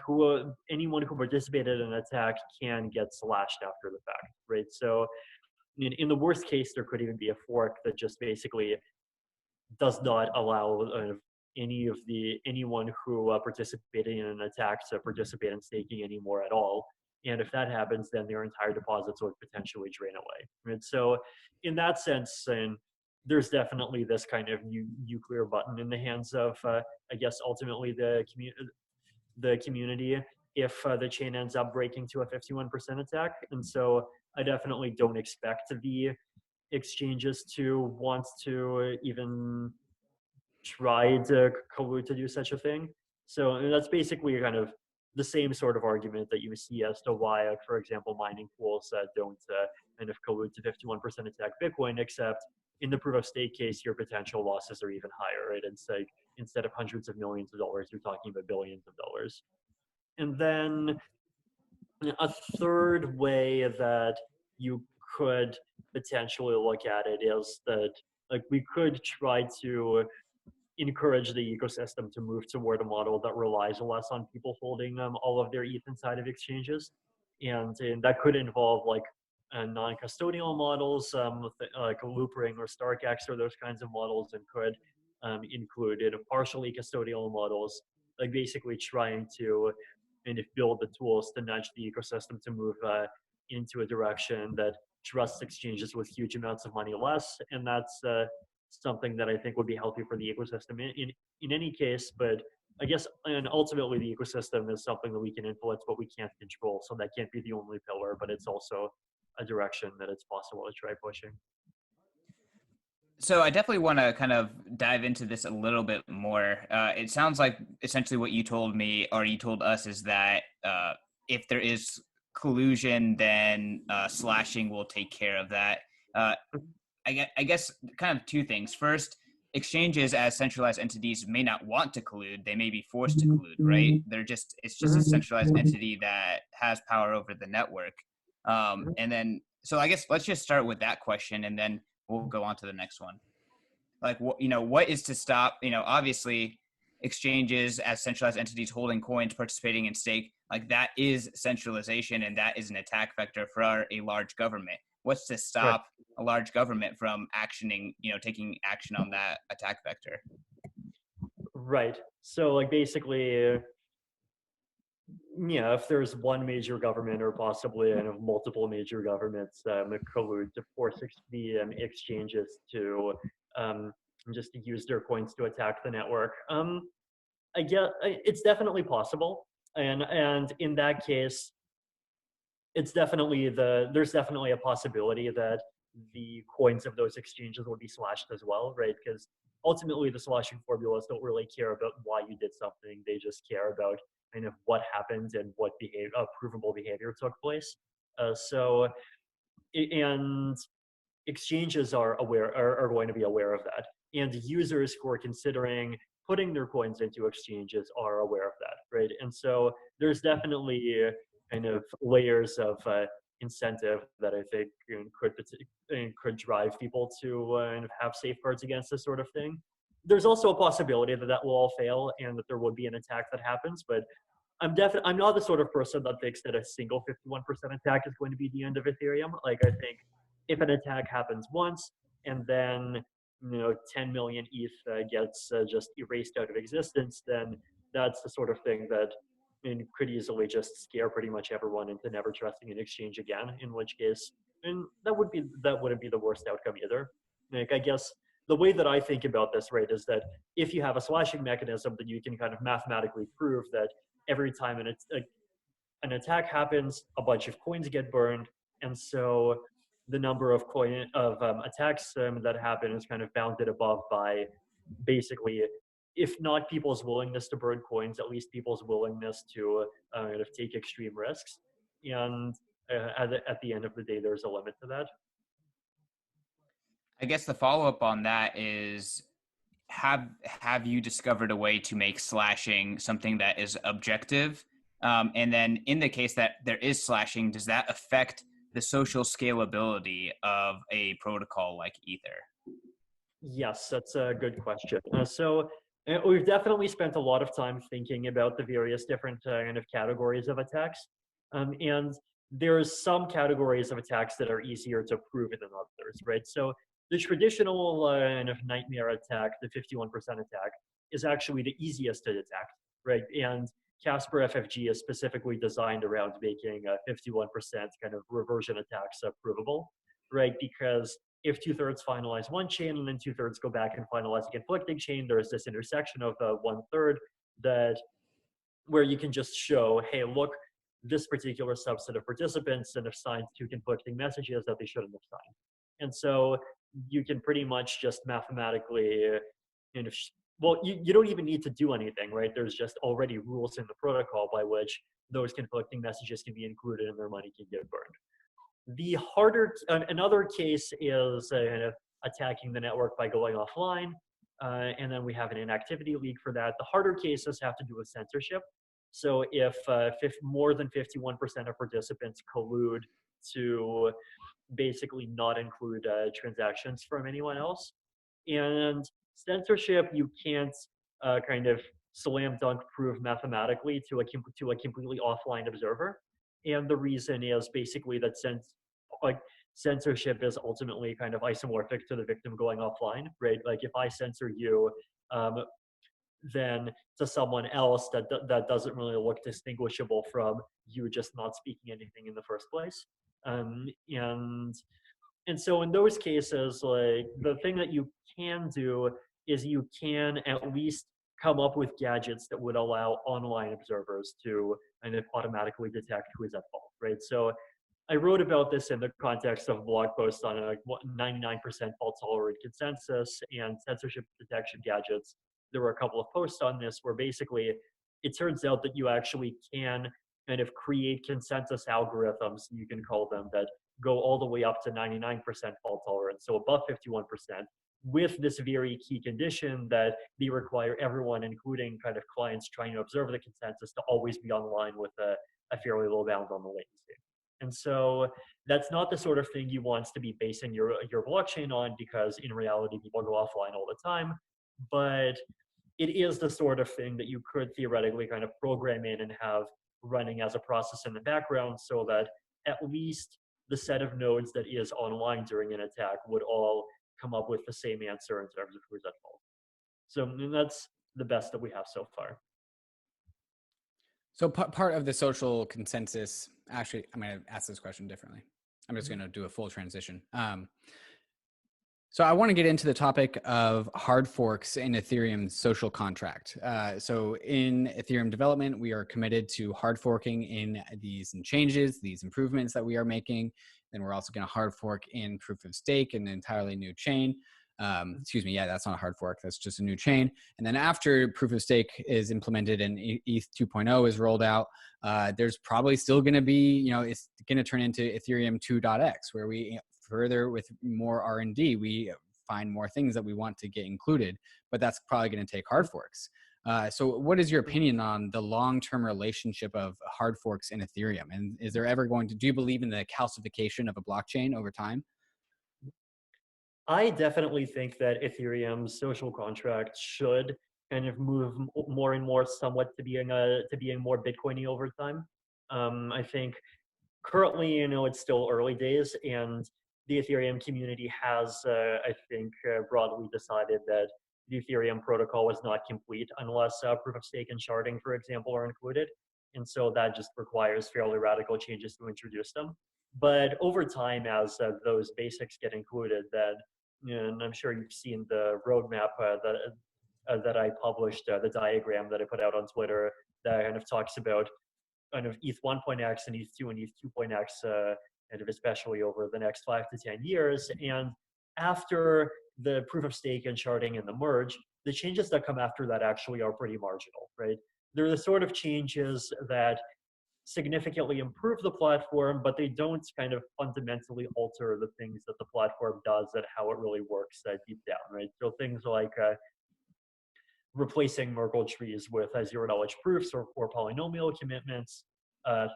anyone who participated in an attack can get slashed after the fact, right? So in the worst case, there could even be a fork that just basically does not allow anyone who participated in an attack to participate in staking anymore at all. And if that happens, then their entire deposits would potentially drain away. Right? So in that sense, and there's definitely this kind of nuclear button in the hands of, I guess, ultimately the community if the chain ends up breaking to a 51% attack. And so I definitely don't expect exchanges to want to even try to collude to do such a thing. So that's basically kind of the same sort of argument that you see as to why, for example, mining pools don't kind of collude to 51% attack Bitcoin, except in the proof of stake case, your potential losses are even higher, right? It's like instead of hundreds of millions of dollars, you're talking about billions of dollars. And then a third way that you could potentially look at it is that like we could try to encourage the ecosystem to move toward a model that relies less on people holding all of their ETH inside of exchanges. And that could involve like non-custodial models, like Loopring or StarkX or those kinds of models, and could include partially custodial models, like basically trying to kind of build the tools to nudge the ecosystem to move into a direction that trusts exchanges with huge amounts of money less. And that's something that I think would be healthy for the ecosystem in any case. But I guess, and ultimately the ecosystem is something that we can influence, but we can't control. So that can't be the only pillar, but it's also a direction that it's possible to try pushing. So I definitely want to kind of dive into this a little bit more. It sounds like essentially what you told me, or you told us, is that if there is collusion, then slashing will take care of that. I guess kind of two things. First, exchanges as centralized entities may not want to collude. They may be forced to collude, right? It's just a centralized entity that has power over the network. And then, so I guess let's just start with that question, and then we'll go on to the next one. Like, what is to stop, obviously exchanges as centralized entities holding coins, participating in stake, like that is centralization, and that is an attack vector for a large government. What's to stop a large government from taking action on that attack vector? Right. So like basically, if there's one major government or possibly multiple major governments collude to force the exchanges to just use their coins to attack the network, I guess it's definitely possible. And in that case, there's definitely a possibility that the coins of those exchanges will be slashed as well, right? Because ultimately the slashing formulas don't really care about why you did something. They just care about kind of what happened and what provable behavior took place. And exchanges are going to be aware of that. And users who are considering putting their coins into exchanges are aware of that, right? And so there's definitely kind of layers of incentive that I think could drive people to have safeguards against this sort of thing. There's also a possibility that will all fail and that there would be an attack that happens, but I'm not the sort of person that thinks that a single 51% attack is going to be the end of Ethereum. Like, I think if an attack happens once and then 10 million ETH gets just erased out of existence, then that's the sort of thing that could easily just scare pretty much everyone into never trusting an exchange again. In which case, and that wouldn't be the worst outcome either. Like, I guess the way that I think about this, right, is that if you have a slashing mechanism, then you can kind of mathematically prove that every time an attack happens, a bunch of coins get burned, and so the number of attacks that happen is kind of bounded above by basically, if not people's willingness to burn coins, at least people's willingness to kind of take extreme risks. And at the end of the day, there's a limit to that. I guess the follow-up on that is, have you discovered a way to make slashing something that is objective? And then in the case that there is slashing, does that affect the social scalability of a protocol like Ether? Yes, that's a good question. So we've definitely spent a lot of time thinking about the various different kind of categories of attacks. And there's some categories of attacks that are easier to prove than others, right? So the traditional kind of nightmare attack, the 51% attack, is actually the easiest to detect, right? And Casper FFG is specifically designed around making 51% kind of reversion attacks provable, right? Because if 2/3 finalize one chain and then 2/3 go back and finalize a conflicting chain, there's this intersection of 1/3 where you can just show, hey, look, this particular subset of participants and have signed two conflicting messages that they shouldn't have signed. And so you can pretty much just mathematically kind of, well, you don't even need to do anything, right? There's just already rules in the protocol by which those conflicting messages can be included and their money can get burned. The harder, another case is kind of attacking the network by going offline. And then we have an inactivity leak for that. The harder cases have to do with censorship. So if more than 51% of participants collude to basically not include transactions from anyone else. And censorship, you can't kind of slam dunk prove mathematically to a completely offline observer. And the reason is basically that censorship is ultimately kind of isomorphic to the victim going offline, right? Like if I censor you, then to someone else that doesn't really look distinguishable from you just not speaking anything in the first place. And so in those cases, like the thing that you can do is you can at least come up with gadgets that would allow online observers to kind of automatically detect who is at fault, right? So I wrote about this in the context of a blog post on a 99% fault tolerant consensus and censorship detection gadgets. There were a couple of posts on this where basically it turns out that you actually can kind of create consensus algorithms, you can call them, that go all the way up to 99% fault tolerance, so above 51%, with this very key condition that they require everyone, including kind of clients trying to observe the consensus, to always be online with a fairly low bound on the latency. And so that's not the sort of thing you want to be basing your blockchain on, because in reality, people go offline all the time. But it is the sort of thing that you could theoretically kind of program in and have running as a process in the background, so that at least the set of nodes that is online during an attack would all come up with the same answer in terms of who's at fault. So that's the best that we have so far. So part of the social consensus, actually, I'm going to ask this question differently. I'm just going to do a full transition. So I want to get into the topic of hard forks in Ethereum's social contract. So in Ethereum development, we are committed to hard forking in these changes, these improvements that we are making. Then we're also going to hard fork in proof of stake, an entirely new chain. Excuse me, yeah, that's not a hard fork. That's just a new chain. And then after proof of stake is implemented and ETH 2.0 is rolled out, there's probably still going to be, it's going to turn into Ethereum 2.x, where we further with more R&D, we find more things that we want to get included, but that's probably going to take hard forks. So what is your opinion on the long-term relationship of hard forks in Ethereum? And is there ever do you believe in the calcification of a blockchain over time? I definitely think that Ethereum's social contract should kind of move more and more somewhat to being more Bitcoiny over time. I think currently, it's still early days, and the Ethereum community has, I think, broadly decided that the Ethereum protocol was not complete unless proof of stake and sharding, for example, are included. And so that just requires fairly radical changes to introduce them. But over time, as those basics get included, then, and I'm sure you've seen the roadmap that I published, the diagram that I put out on Twitter, that kind of talks about kind of ETH 1.x and ETH 2 and ETH 2.x, kind of especially over the next 5 to 10 years. And after the proof of stake and sharding and the merge, the changes that come after that actually are pretty marginal, right? They're the sort of changes that significantly improve the platform, but they don't kind of fundamentally alter the things that the platform does and how it really works deep down, right? So things like replacing Merkle trees with zero knowledge proofs or polynomial commitments,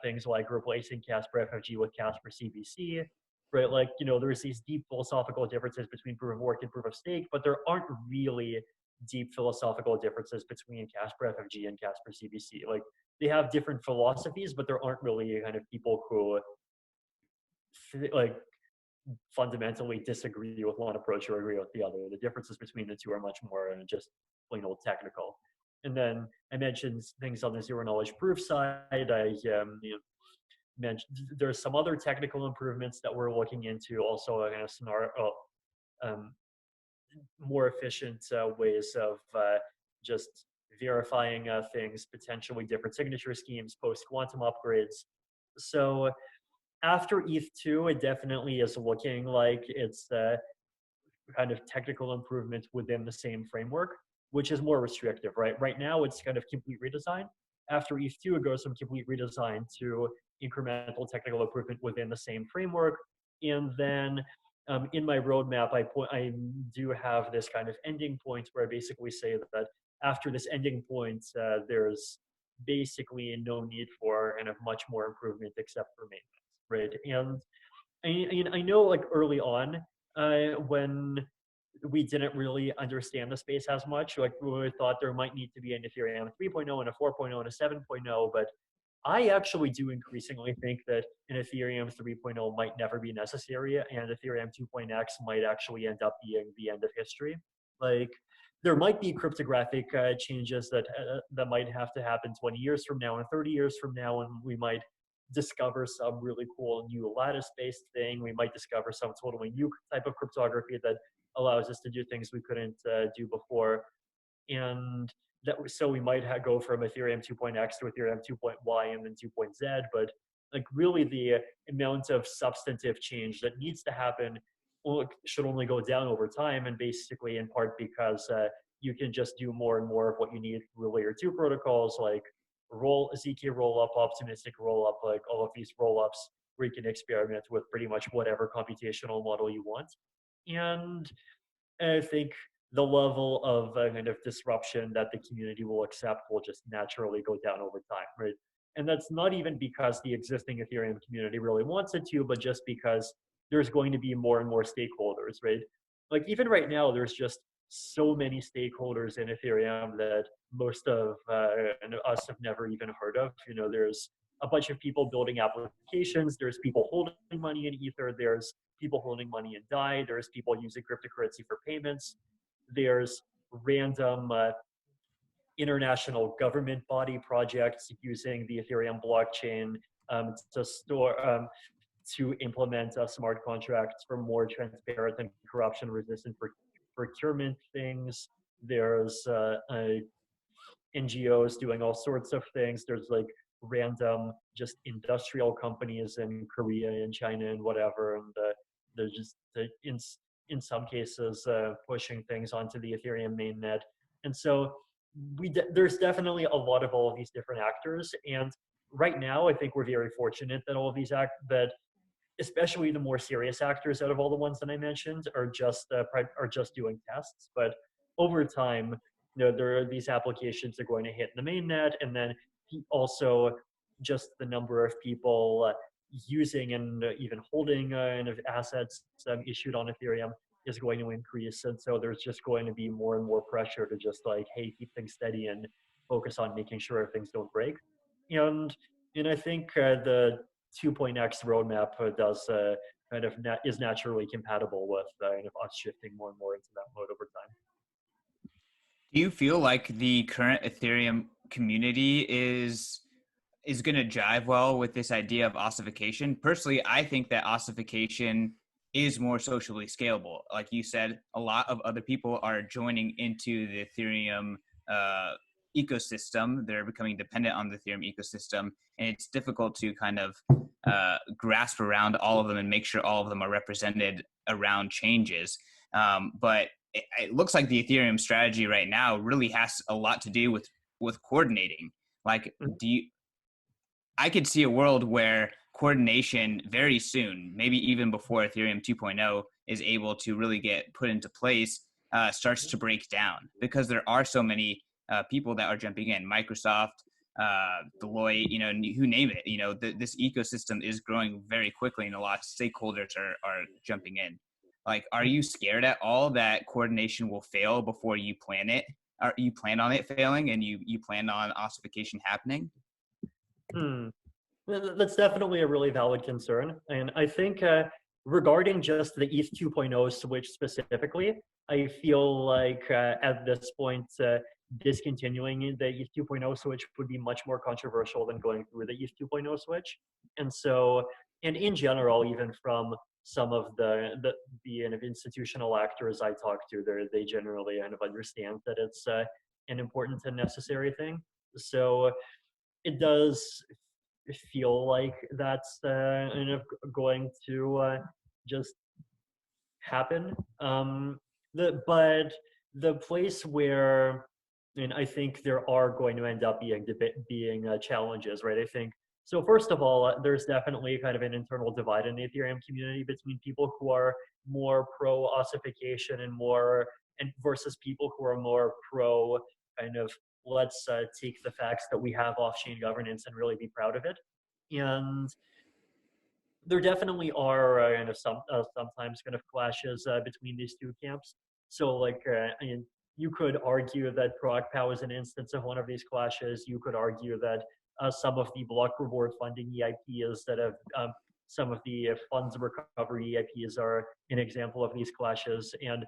things like replacing Casper FFG with Casper CBC, right? Like, there's these deep philosophical differences between proof of work and proof of stake, but there aren't really deep philosophical differences between Casper FFG and Casper CBC. Like, they have different philosophies, but there aren't really kind of people who like fundamentally disagree with one approach or agree with the other. The differences between the two are much more just plain old technical. And then I mentioned things on the zero knowledge proof side. I mentioned there's some other technical improvements that we're looking into, also kind of scenario, more efficient ways of just verifying things, potentially different signature schemes, post quantum upgrades. So after ETH2, it definitely is looking like it's kind of technical improvements within the same framework, which is more restrictive, right? Right now, it's kind of complete redesign. After ETH2, it goes from complete redesign to incremental technical improvement within the same framework. And then in my roadmap, I do have this kind of ending point where I basically say that after this ending point, there's basically no need for kind of much more improvement except for maintenance, right? And I know like early on, when we didn't really understand the space as much, like we thought there might need to be an Ethereum 3.0 and a 4.0 and a 7.0, but I actually do increasingly think that an Ethereum 3.0 might never be necessary, and Ethereum 2.x might actually end up being the end of history. Like, there might be cryptographic changes that might have to happen 20 years from now and 30 years from now, and we might discover some really cool new lattice-based thing. We might discover some totally new type of cryptography that allows us to do things we couldn't do before. And so we might go from Ethereum 2.x to Ethereum 2.y and then 2.z, but like really the amount of substantive change that needs to happen should only go down over time, and basically in part because you can just do more and more of what you need through layer 2 protocols like ZK rollup, optimistic rollup, like all of these rollups where you can experiment with pretty much whatever computational model you want. And I think the level of kind of disruption that the community will accept will just naturally go down over time, right? And that's not even because the existing Ethereum community really wants it to, but just because there's going to be more and more stakeholders, right? Like even right now, there's just so many stakeholders in Ethereum that most of us have never even heard of. You know, there's a bunch of people building applications. There's people holding money in Ether. There's people holding money in DAI. There's people using cryptocurrency for payments. There's random international government body projects using the Ethereum blockchain to store to implement smart contracts for more transparent and corruption-resistant procurement things. There's NGOs doing all sorts of things. There's like random just industrial companies in Korea and China and whatever, and they're just in some cases pushing things onto the Ethereum mainnet. And so there's definitely a lot of all of these different actors. And right now, I think we're very fortunate that all of these that especially the more serious actors out of all the ones that I mentioned are just doing tests. But over time, you know, there are these applications that are going to hit the mainnet, and then also just the number of people using and even holding assets issued on Ethereum is going to increase. And so there's just going to be more and more pressure to just like, hey, keep things steady and focus on making sure things don't break. And I think the 2.x roadmap does kind of is naturally compatible with kind of us shifting more and more into that mode over time. Do you feel like the current Ethereum community is going to jive well with this idea of ossification? Personally, I think that ossification is more socially scalable. Like you said, a lot of other people are joining into the Ethereum ecosystem. They're becoming dependent on the Ethereum ecosystem, and it's difficult to kind of grasp around all of them and make sure all of them are represented around changes. But it looks like the Ethereum strategy right now really has a lot to do with coordinating. Like, I could see a world where coordination very soon, maybe even before Ethereum 2.0 is able to really get put into place, starts to break down, because there are so many people that are jumping in. Microsoft, Deloitte, you know, who name it. You know, this ecosystem is growing very quickly, and a lot of stakeholders are jumping in. Like, are you scared at all that coordination will fail before you plan it? Or you plan on it failing, and you plan on ossification happening? That's definitely a really valid concern. And I think regarding just the ETH 2.0 switch specifically, I feel like at this point, discontinuing the ETH 2.0 switch would be much more controversial than going through the ETH 2.0 switch. And so, and in general, even from some of the kind of institutional actors I talk to, they generally kind of understand that it's an important and necessary thing. So it does feel like that's going to just happen. But the place where, and I think there are going to end up being challenges, right? I think so. First of all, there's definitely kind of an internal divide in the Ethereum community between people who are more pro ossification and versus people who are more pro kind of let's take the facts that we have off-chain governance and really be proud of it. And there definitely are sometimes kind of clashes between these two camps. So I mean, you could argue that ProgPow is an instance of one of these clashes. You could argue that some of the block reward funding EIPs that have some of the funds recovery EIPs are an example of these clashes. And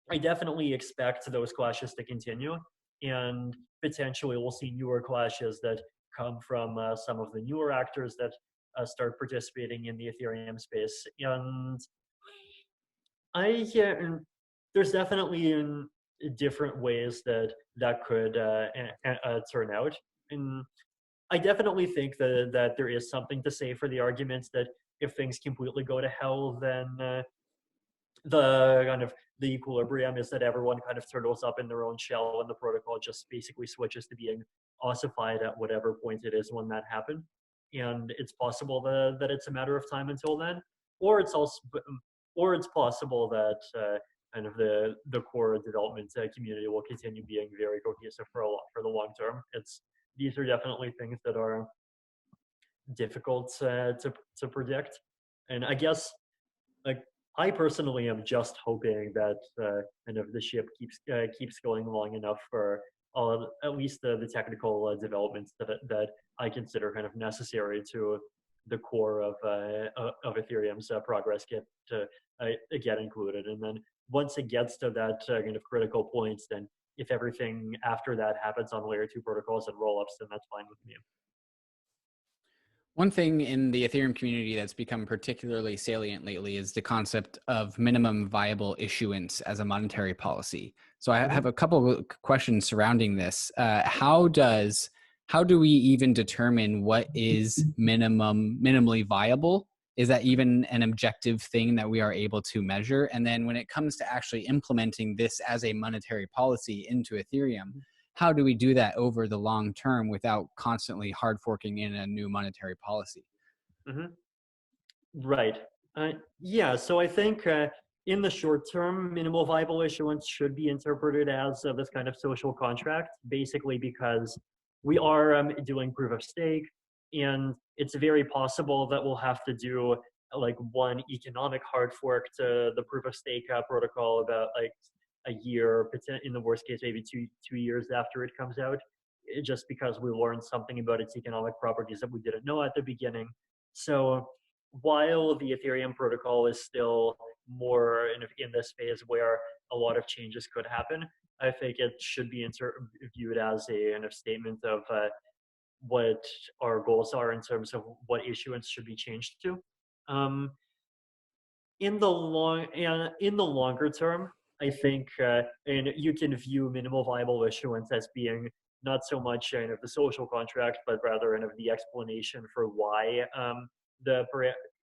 I definitely expect those clashes to continue. And potentially we'll see newer clashes that come from some of the newer actors that start participating in the Ethereum space. And there's definitely different ways that could turn out. And I definitely think that there is something to say for the arguments that if things completely go to hell, then the kind of the equilibrium is that everyone kind of turtles up in their own shell and the protocol just basically switches to being ossified at whatever point it is when that happened. And it's possible that it's a matter of time until then, or it's also, or it's possible that kind of the core development community will continue being very cohesive for the long term. These are definitely things that are difficult to predict, and I guess like I personally am just hoping that kind of the ship keeps going long enough for at least the technical developments that I consider kind of necessary to the core of Ethereum's progress to get included. And then once it gets to that kind of critical points, then if everything after that happens on layer 2 protocols and rollups, then that's fine with me. One thing in the Ethereum community that's become particularly salient lately is the concept of minimum viable issuance as a monetary policy. So I have a couple of questions surrounding this. How do we even determine what is minimally viable? Is that even an objective thing that we are able to measure? And then when it comes to actually implementing this as a monetary policy into Ethereum, how do we do that over the long term without constantly hard forking in a new monetary policy? Right. Yeah, so I think in the short term, minimal viable issuance should be interpreted as this kind of social contract, basically because we are doing proof of stake, and it's very possible that we'll have to do like one economic hard fork to the proof of stake protocol about like a year, in the worst case, maybe two years after it comes out, just because we learned something about its economic properties that we didn't know at the beginning. So while the Ethereum protocol is still more in this phase where a lot of changes could happen, I think it should be viewed as a kind of statement of what our goals are in terms of what issuance should be changed to. In the longer term, I think, and you can view minimal viable issuance as being not so much of the social contract, but rather of the explanation for why the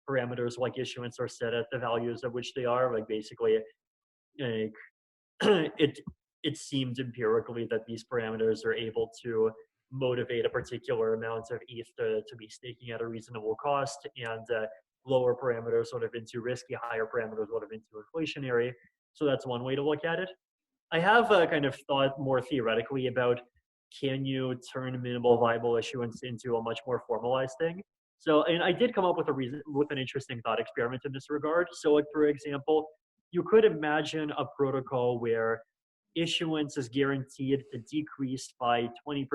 parameters like issuance are set at the values at which they are. Like basically, like, it seemed empirically that these parameters are able to motivate a particular amount of ETH to be staking at a reasonable cost, and lower parameters would have been too risky, higher parameters would have been too inflationary. So that's one way to look at it. I have kind of thought more theoretically about, can you turn minimal viable issuance into a much more formalized thing? So, and I did come up with an interesting thought experiment in this regard. So like, for example, you could imagine a protocol where issuance is guaranteed to decrease by 20%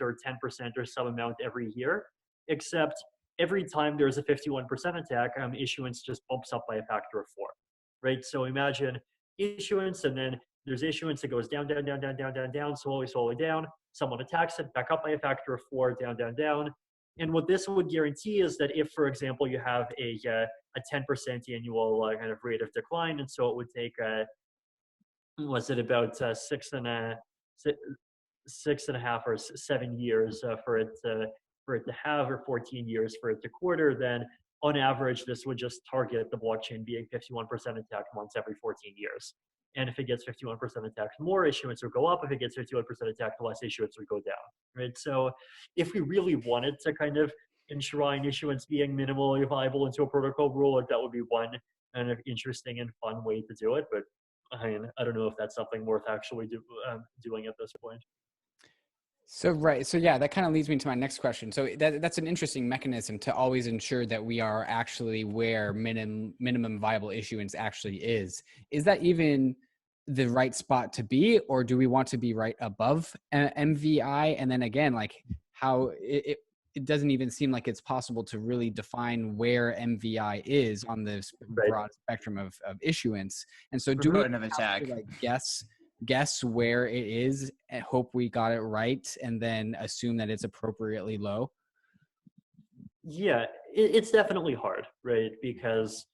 or 10% or some amount every year, except every time there's a 51% attack, issuance just bumps up by a factor of 4, right? So imagine issuance, and then there's issuance that goes down, down, down, down, down, down, down, slowly, slowly down. Someone attacks it, back up by a factor of 4, down, down, down. And what this would guarantee is that if, for example, you have a 10% annual kind of rate of decline, and so it would take was it about 6.5 or 7 years for it to for it to halve or 14 years for it to quarter, then on average, this would just target the blockchain being 51% attacked once every 14 years. And if it gets 51% attacked more, issuance would go up. If it gets 51% attacked less, issuance would go down, right? So if we really wanted to kind of enshrine issuance being minimally viable into a protocol rule, like that would be one kind of interesting and fun way to do it. But I mean, I don't know if that's something worth actually doing at this point. So, right. So yeah, that kind of leads me to my next question. So that's an interesting mechanism to always ensure that we are actually where minimum viable issuance actually is. Is that even the right spot to be, or do we want to be right above MVI? And then again, like how it doesn't even seem like it's possible to really define where MVI is on this broad spectrum of issuance. And so do we have to like guess where it is and hope we got it right and then assume that it's appropriately low? Yeah, it's definitely hard, right? Because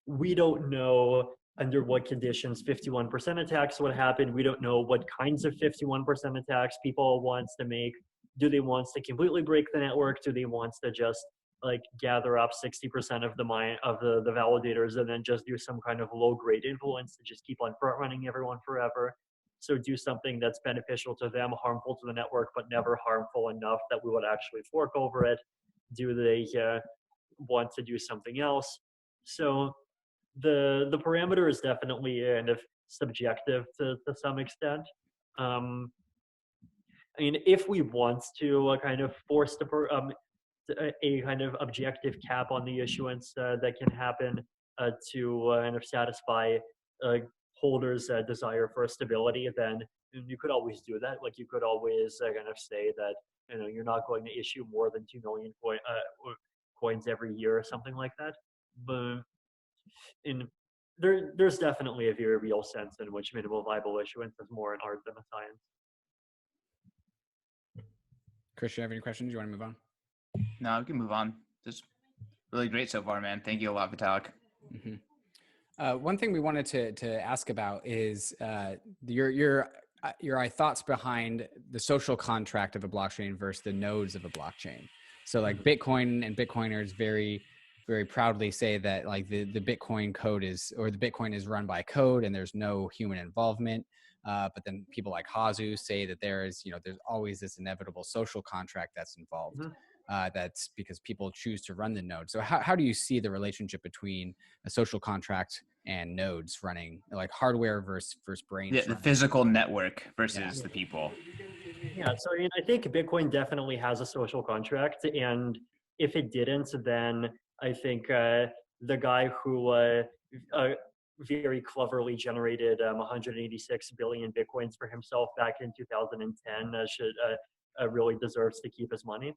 we don't know under what conditions 51% attacks would happen. We don't know what kinds of 51% attacks people want to make. Do they want to completely break the network? Do they want to just like gather up 60% of the validators and then just do some kind of low grade influence to just keep on front running everyone forever? So do something that's beneficial to them, harmful to the network, but never harmful enough that we would actually fork over it. Do they want to do something else? So the parameter is definitely kind of subjective to some extent. I mean, if we want to kind of force a kind of objective cap on the issuance that can happen to kind of satisfy holders' desire for stability, then you could always do that. Like you could always kind of say that you're not going to issue more than 2 million coins every year or something like that. But there's definitely a very real sense in which minimal viable issuance is more an art than a science. Chris, you have any questions? You want to move on? No, we can move on. This is really great so far, man. Thank you a lot, Vitalik. Mm-hmm. One thing we wanted to ask about is your thoughts behind the social contract of a blockchain versus the nodes of a blockchain. So like Bitcoin and Bitcoiners very, very proudly say that like the Bitcoin code the Bitcoin is run by code and there's no human involvement. But then people like Hazu say that there's always this inevitable social contract that's involved. That's because people choose to run the node. So how do you see the relationship between a social contract and nodes running, like hardware versus brains? Yeah, the physical network versus the people. Yeah, so I mean, I think Bitcoin definitely has a social contract, and if it didn't, then I think the guy who very cleverly generated 186 billion Bitcoins for himself back in 2010 really deserves to keep his money.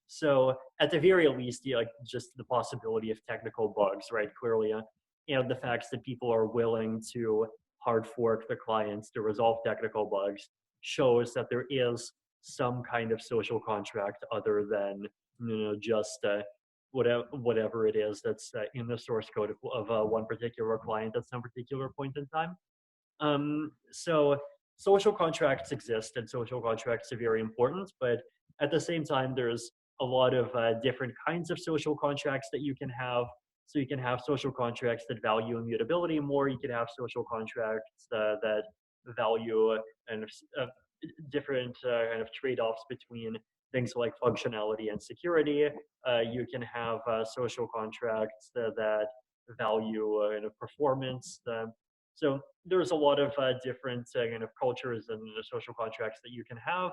So at the very least, like just the possibility of technical bugs, right? Clearly, and the facts that people are willing to hard fork the clients to resolve technical bugs shows that there is some kind of social contract other than just whatever it is that's in the source code of one particular client at some particular point in time. So social contracts exist and social contracts are very important, but at the same time, there's a lot of different kinds of social contracts that you can have. So you can have social contracts that value immutability more. You can have social contracts that value and different kind of trade-offs between things like functionality and security. You can have social contracts that value performance. So there's a lot of different kind of cultures and social contracts that you can have.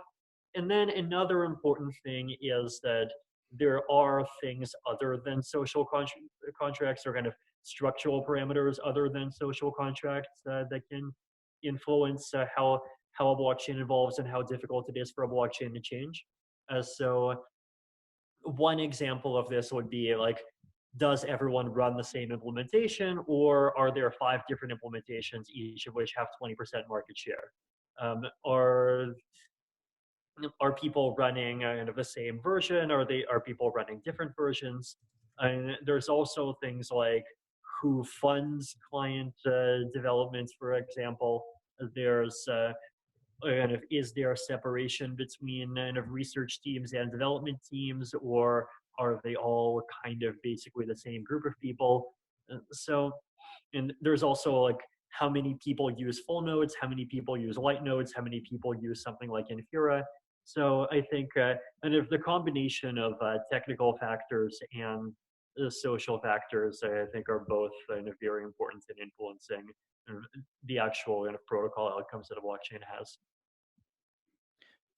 And then another important thing is that there are things other than social contracts or kind of structural parameters other than social contracts that can influence how a blockchain evolves and how difficult it is for a blockchain to change. So one example of this would be like, does everyone run the same implementation, or are there 5 different implementations, each of which have 20% market share? Are people running kind of the same version? Are people running different versions? And there's also things like who funds client development, for example. There's kind of, is there a separation between kind of research teams and development teams, or are they all kind of basically the same group of people? So, and there's also like how many people use full nodes, how many people use light nodes, how many people use something like Infura. So I think kind of the combination of technical factors and the social factors, I think, are both kind of very important in influencing the actual kind of protocol outcomes that a blockchain has.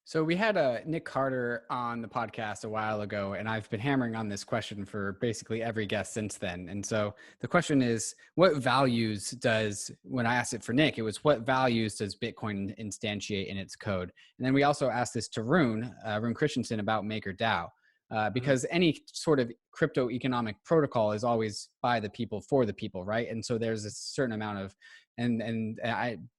So we had Nick Carter on the podcast a while ago, and I've been hammering on this question for basically every guest since then. And so the question is, what values does, when I asked it for Nick, it was what values does Bitcoin instantiate in its code? And then we also asked this to Rune Christensen about MakerDAO. Because any sort of crypto economic protocol is always by the people for the people, right? And so there's a certain amount of,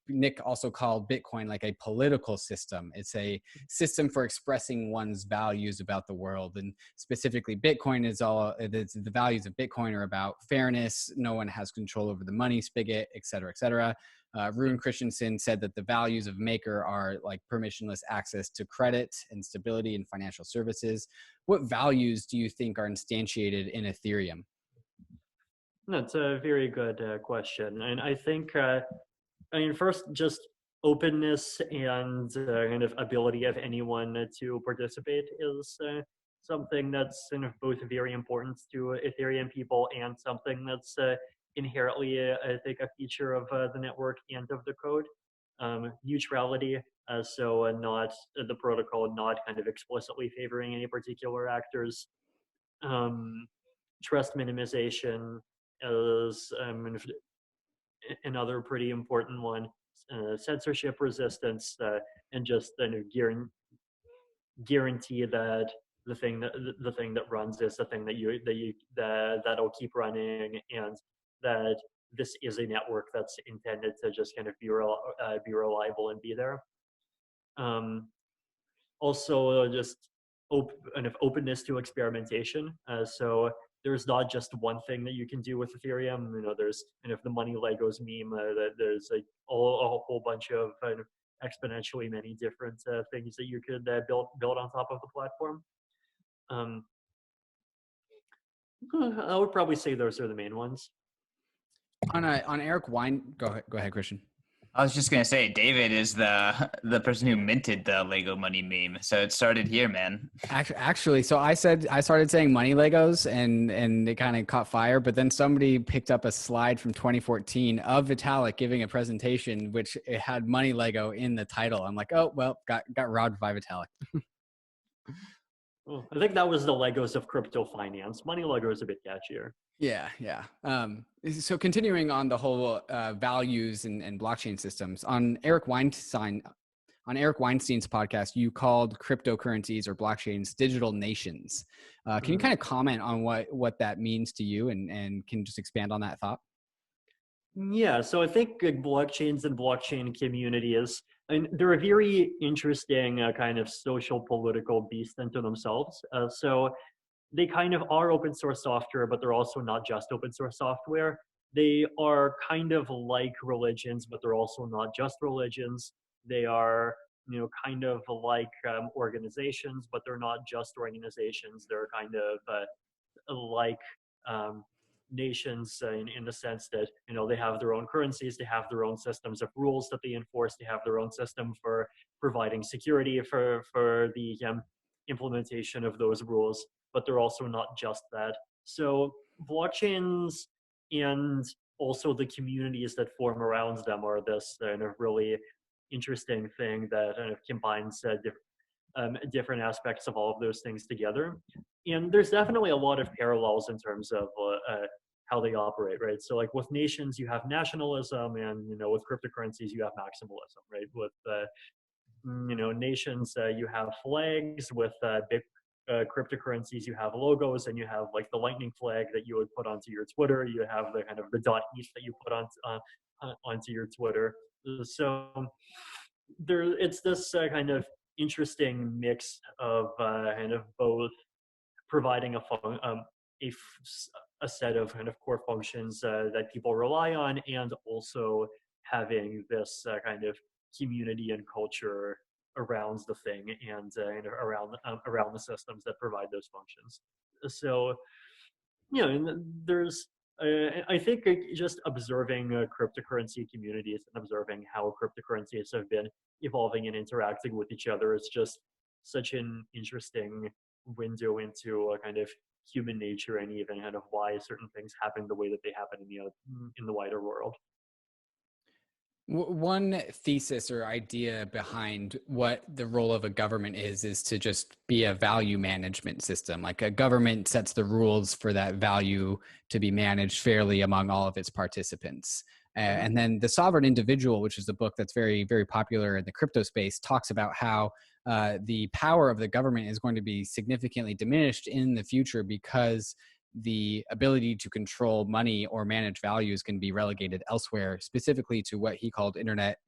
Nick also called Bitcoin like a political system. It's a system for expressing one's values about the world, and specifically Bitcoin is the values of Bitcoin are about fairness. No one has control over the money spigot, et cetera, et cetera. Rune Christensen said that the values of Maker are like permissionless access to credit and stability in financial services. What values do you think are instantiated in Ethereum? That's a very good question. And I think, I mean, first, just openness and kind of ability of anyone to participate is something that's kind of both very important to Ethereum people and something that's inherently, I think, a feature of the network and of the code. Neutrality, so not the protocol not kind of explicitly favoring any particular actors. Trust minimization is another pretty important one. Censorship resistance, and just guarantee that the thing that runs is the thing that'll keep running, and that this is a network that's intended to just kind of be reliable and be there. Also, just kind of openness to experimentation. So there's not just one thing that you can do with Ethereum. You know, there's kind of the money Legos meme. That there's like a whole bunch of kind of exponentially many different things that you could build on top of the platform. I would probably say those are the main ones. On Eric Wine, go ahead, Christian. I was just gonna say, David is the person who minted the Lego money meme, so it started here, man. Actually, so I started saying money Legos, and it kind of caught fire. But then somebody picked up a slide from 2014 of Vitalik giving a presentation, which it had money Lego in the title. I'm like, oh well, got robbed by Vitalik. Well, I think that was the Legos of crypto finance. Money Lego is a bit catchier. Yeah. So continuing on the whole values and blockchain systems, on Eric Weinstein's podcast, you called cryptocurrencies or blockchains digital nations. Can you kind of comment on what that means to you, and can just expand on that thought? Yeah, so I think blockchains and blockchain communities, and they're a very interesting kind of social political beast unto themselves. So they kind of are open source software, but they're also not just open source software. They are kind of like religions, but they're also not just religions. They are, you know, kind of like organizations, but they're not just organizations. They're kind of like nations in the sense that, you know, they have their own currencies, they have their own systems of rules that they enforce, they have their own system for providing security for the implementation of those rules. But they're also not just that. So blockchains and also the communities that form around them are this kind of really interesting thing that kind of combines different aspects of all of those things together. And there's definitely a lot of parallels in terms of how they operate, right? So like with nations, you have nationalism, and, you know, with cryptocurrencies, you have maximalism, right? With you know, nations, you have flags. With big cryptocurrencies, you have logos, and you have like the lightning flag that you would put onto your Twitter. You have the kind of the .eth that you put onto your Twitter. So it's this kind of interesting mix of kind of both providing a set of kind of core functions that people rely on, and also having this kind of community and culture around the thing and around the systems that provide those functions. So, and there's I think just observing cryptocurrency communities and observing how cryptocurrencies have been evolving and interacting with each other is just such an interesting window into a kind of human nature and even kind of why certain things happen the way that they happen in the wider world. One thesis or idea behind what the role of a government is to just be a value management system. Like a government sets the rules for that value to be managed fairly among all of its participants. And then The Sovereign Individual, which is a book that's very, very popular in the crypto space, talks about how the power of the government is going to be significantly diminished in the future because the ability to control money or manage values can be relegated elsewhere, specifically to what he called internet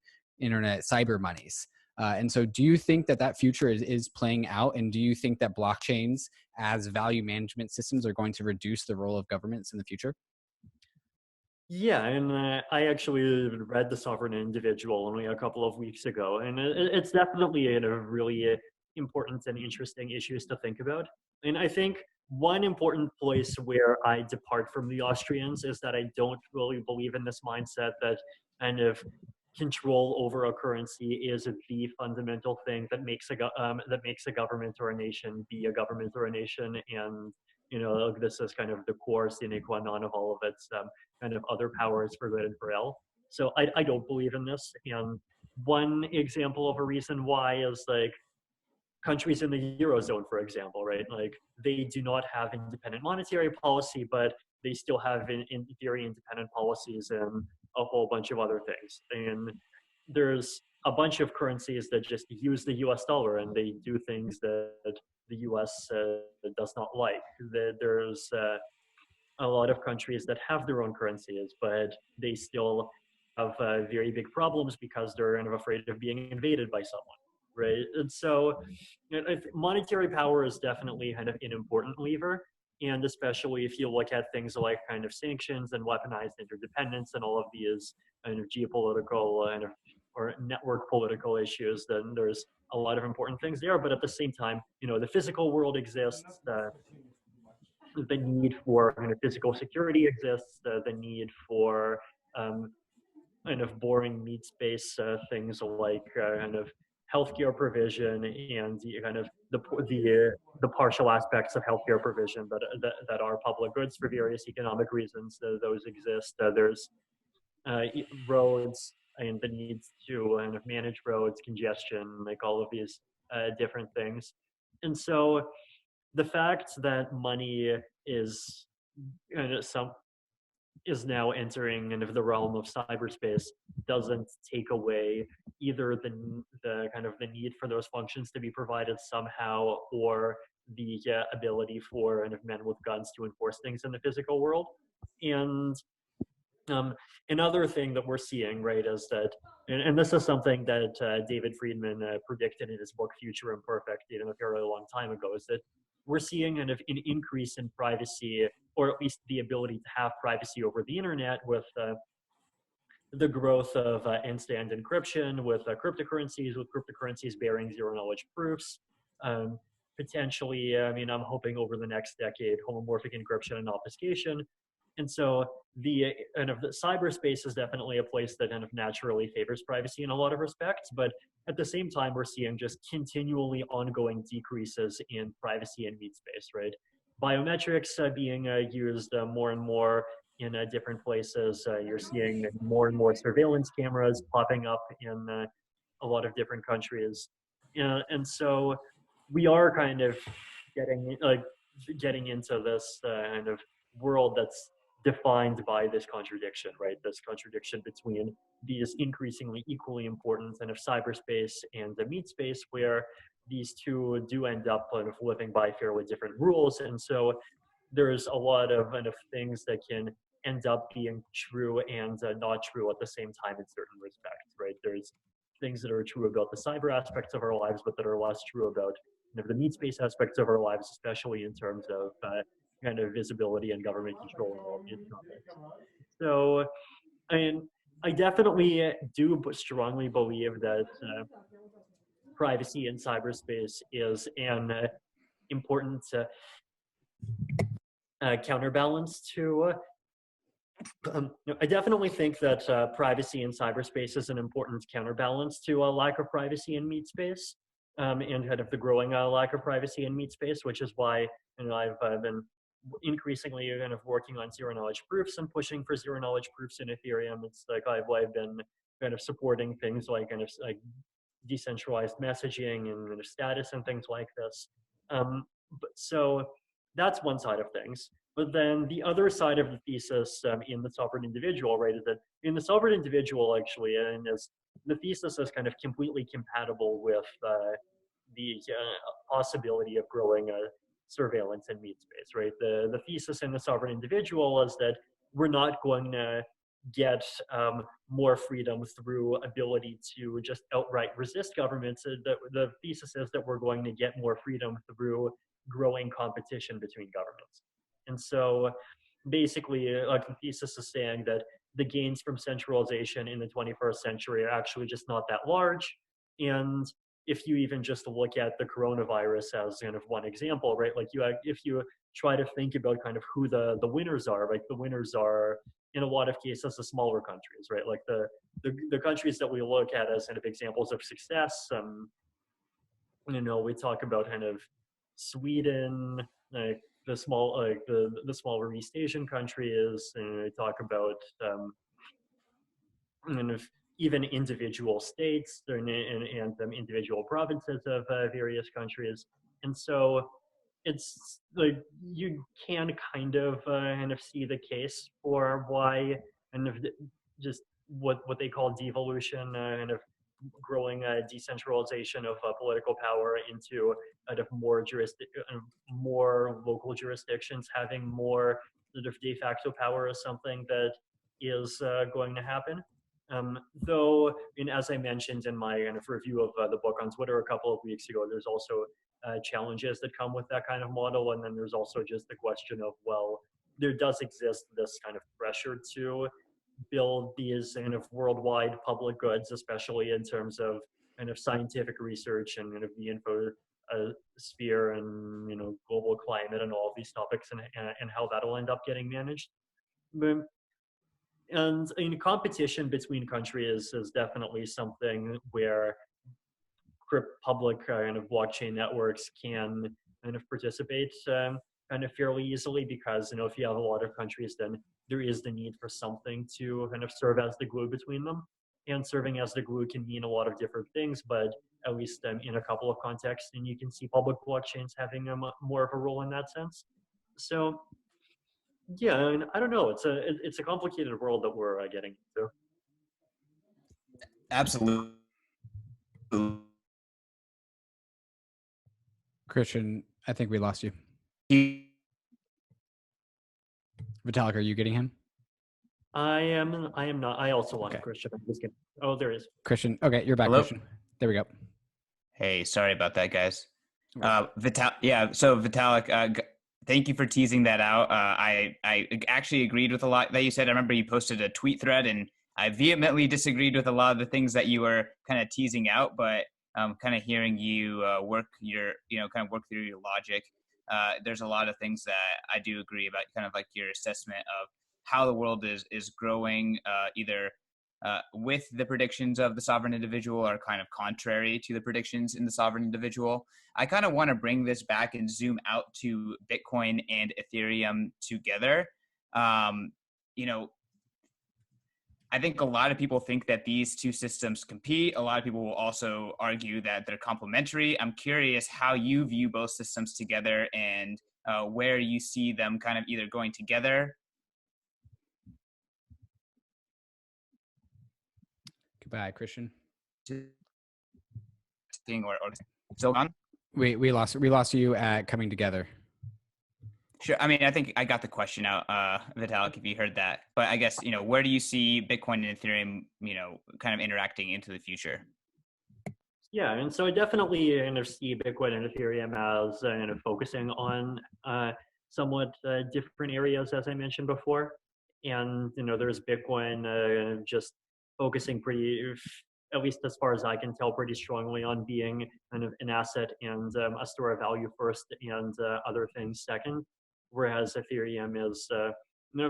cyber monies. And so do you think that future is playing out? And do you think that blockchains as value management systems are going to reduce the role of governments in the future? Yeah, and I actually read The Sovereign Individual only a couple of weeks ago, and it's definitely a really important and interesting issues to think about. And I think one important place where I depart from the Austrians is that I don't really believe in this mindset that kind of control over a currency is the fundamental thing that makes that makes a government or a nation be a government or a nation, and this is kind of the core sine qua non of all of its kind of other powers for good and for ill. So I don't believe in this, and one example of a reason why is like countries in the Eurozone, for example, right? Like they do not have independent monetary policy, but they still have in theory independent policies and a whole bunch of other things. And there's a bunch of currencies that just use the US dollar and they do things that the US does not like. There's a lot of countries that have their own currencies, but they still have very big problems because they're kind of afraid of being invaded by someone. Right. And so monetary power is definitely kind of an important lever. And especially if you look at things like kind of sanctions and weaponized interdependence and all of these kind of geopolitical or network political issues, then there's a lot of important things there. But at the same time, the physical world exists, the need for kind of physical security exists, the need for kind of boring need space things like kind of healthcare provision and kind of the partial aspects of healthcare provision that are public goods for various economic reasons. Those exist. There's roads and the needs to kind of manage roads, congestion, like all of these different things. And so the fact that money is kind of is now entering into the realm of cyberspace doesn't take away either the kind of the need for those functions to be provided somehow or the ability for kind of men with guns to enforce things in the physical world. And another thing that we're seeing, right, is that, and this is something that David Friedman predicted in his book Future Imperfect even a fairly long time ago, is that we're seeing kind of an increase in privacy, or at least the ability to have privacy over the internet with the growth of end-to-end encryption, with cryptocurrencies bearing zero-knowledge proofs. Potentially, I'm hoping over the next decade, homomorphic encryption and obfuscation. And so the kind of the cyberspace is definitely a place that kind of naturally favors privacy in a lot of respects, but at the same time, we're seeing just continually ongoing decreases in privacy and meat space, right? Biometrics being used more and more in different places. You're seeing more and more surveillance cameras popping up in a lot of different countries. And so we are kind of getting into this kind of world that's defined by this contradiction, right? This contradiction between these increasingly equally important kind of cyberspace and the meat space, where these two do end up kind of living by fairly different rules. And so there's a lot of kind of things that can end up being true and not true at the same time in certain respects, right? There's things that are true about the cyber aspects of our lives, but that are less true about the meat space aspects of our lives, especially in terms of kind of visibility and government control and all of these topics. So, I definitely do strongly believe that privacy in cyberspace is an important counterbalance to. I definitely think that privacy in cyberspace is an important counterbalance to a lack of privacy in meat space, and kind of the growing lack of privacy in meat space, which is why I've been increasingly kind of working on zero knowledge proofs and pushing for zero knowledge proofs in Ethereum. It's like I've been kind of supporting things like kind of like decentralized messaging and kind of status and things like this. So that's one side of things. But then the other side of the thesis in the sovereign individual, right, is that in the sovereign individual, actually, and as the thesis is kind of completely compatible with the possibility of growing surveillance in meat space, right? The thesis in the sovereign individual is that we're not going to get more freedom through ability to just outright resist governments. The thesis is that we're going to get more freedom through growing competition between governments. And so basically, like the thesis is saying that the gains from centralization in the 21st century are actually just not that large. And if you even just look at the coronavirus as kind of one example, right? Like if you try to think about kind of who the winners are, like the winners are in a lot of cases the smaller countries, right? Like the countries that we look at as kind of examples of success. We talk about kind of Sweden, like the smaller East Asian countries, and we talk about kind of even individual states and individual provinces of various countries. And so it's like you can kind of see the case for why kind of just what they call devolution, kind of growing decentralization of political power into kind of more local jurisdictions having more sort of de facto power is something that is going to happen. Though, as I mentioned in my kind of review of the book on Twitter a couple of weeks ago, there's also challenges that come with that kind of model. And then there's also just the question of, well, there does exist this kind of pressure to build these kind of worldwide public goods, especially in terms of kind of scientific research and kind of the info sphere and global climate and all of these topics and how that'll end up getting managed. And competition between countries is definitely something where public kind of blockchain networks can kind of participate kind of fairly easily, because if you have a lot of countries, then there is the need for something to kind of serve as the glue between them. And serving as the glue can mean a lot of different things, but at least in a couple of contexts, and you can see public blockchains having more of a role in that sense. So yeah, I don't know. It's a complicated world that we're getting into. Absolutely. Christian, I think we lost you. Vitalik, are you getting him? I am not. I also lost Christian. I'm just kidding. Oh, there is. Christian. Okay, you're back, Hello? Christian. There we go. Hey, sorry about that, guys. So Vitalik, thank you for teasing that out. I actually agreed with a lot that you said. I remember you posted a tweet thread, and I vehemently disagreed with a lot of the things that you were kind of teasing out. But kind of hearing you work through your logic, there's a lot of things that I do agree about. Kind of like your assessment of how the world is growing, either with the predictions of the sovereign individual are kind of contrary to the predictions in the sovereign individual. I kind of want to bring this back and zoom out to Bitcoin and Ethereum together. I think a lot of people think that these two systems compete. A lot of people will also argue that they're complementary. I'm curious how you view both systems together and where you see them kind of either going together. Goodbye, Christian. Or still gone? We lost you at coming together. Sure. I mean, I think I got the question out, Vitalik, if you heard that. But I guess, where do you see Bitcoin and Ethereum, kind of interacting into the future? Yeah, and so I definitely see Bitcoin and Ethereum as kind of focusing on somewhat different areas, as I mentioned before. And there's Bitcoin just focusing at least as far as I can tell, pretty strongly on being kind of an asset and a store of value first, and other things second. Whereas Ethereum is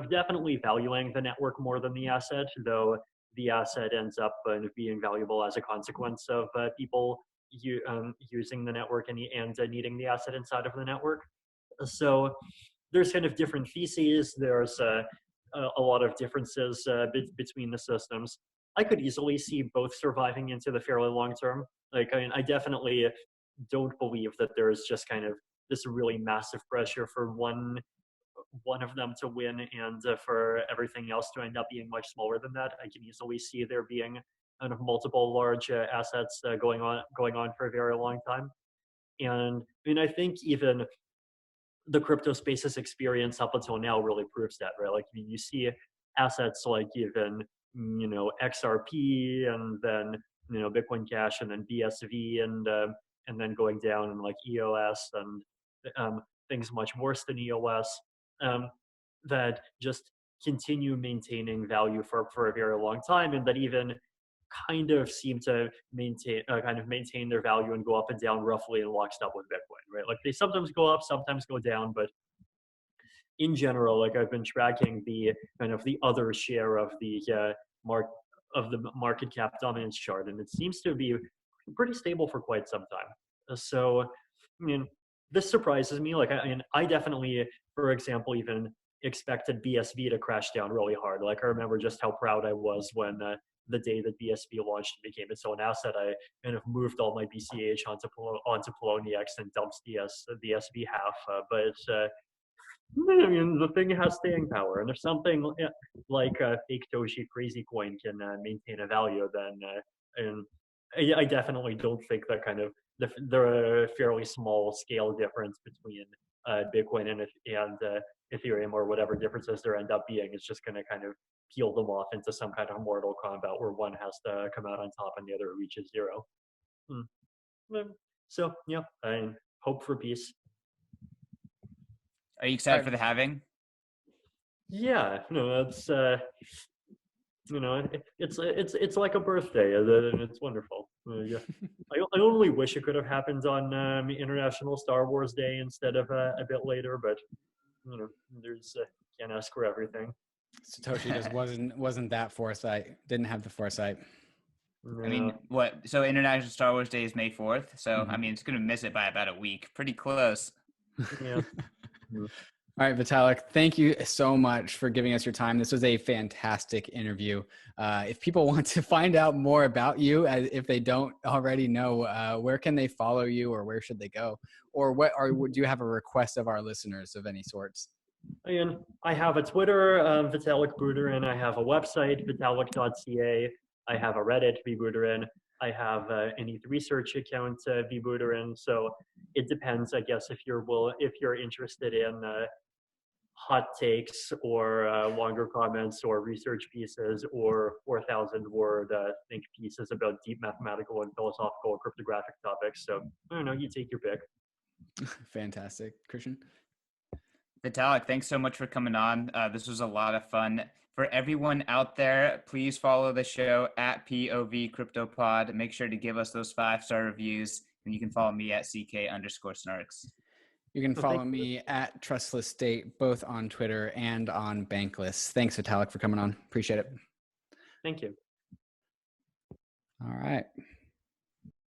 definitely valuing the network more than the asset, though the asset ends up being valuable as a consequence of people using the network and needing the asset inside of the network. So there's kind of different theses. There's a lot of differences between the systems. I could easily see both surviving into the fairly long term. Like, I mean, I definitely don't believe that there's just kind of this really massive pressure for one of them to win and for everything else to end up being much smaller than that. I can easily see there being kind of multiple large assets going on for a very long time. And I mean, I think even the crypto space's experience up until now really proves that, right? Like, you see assets like even XRP, and then Bitcoin Cash, and then BSV, and then going down, and like EOS, and things much worse than EOS, that just continue maintaining value for a very long time, and that even kind of seem to maintain their value and go up and down roughly in lockstep with Bitcoin, right? Like, they sometimes go up, sometimes go down, but in general, like, I've been tracking the kind of the other share of the market cap dominance chart, and it seems to be pretty stable for quite some time. So, I mean, this surprises me. Like, I definitely, for example, even expected BSV to crash down really hard. Like, I remember just how proud I was when the day that BSV launched and became its own asset, I kind of moved all my BCH onto Poloniex and dumped the SV half. But I mean, the thing has staying power, and if something like fake Toshi Crazy Coin can maintain a value, then and I definitely don't think that kind of the fairly small scale difference between Bitcoin and Ethereum, or whatever differences there end up being, is just going to kind of peel them off into some kind of mortal combat where one has to come out on top and the other reaches zero. So yeah, I hope for peace. Are you excited for the halving? Yeah, no, that's it's like a birthday, and it's wonderful. Yeah, I only wish it could have happened on International Star Wars Day instead of a bit later, but there's can't ask for everything. Satoshi just wasn't that foresight. Didn't have the foresight. No. I mean, what? So International Star Wars Day is May 4th. So I mean, it's gonna miss it by about a week. Pretty close. Yeah. All right, Vitalik, thank you so much for giving us your time. This was a fantastic interview. If people want to find out more about you, if they don't already know, where can they follow you, or where should they go? Or do you have a request of our listeners of any sorts? I have a Twitter, Vitalik Buterin. I have a website, vitalik.ca. I have a Reddit, vbuterin. I have an ETH research account, vbuterin. So it depends, I guess, if you're interested in hot takes, or longer comments, or research pieces, or 4,000-word think pieces about deep mathematical and philosophical or cryptographic topics. So I don't know, you take your pick. Fantastic. Christian? Vitalik, thanks so much for coming on. This was a lot of fun. For everyone out there, please follow the show at POV CryptoPod. Make sure to give us those 5-star reviews, and you can follow me at CK_Snarks. You can follow me at Trustless State, both on Twitter and on Bankless. Thanks, Vitalik, for coming on. Appreciate it. Thank you. All right.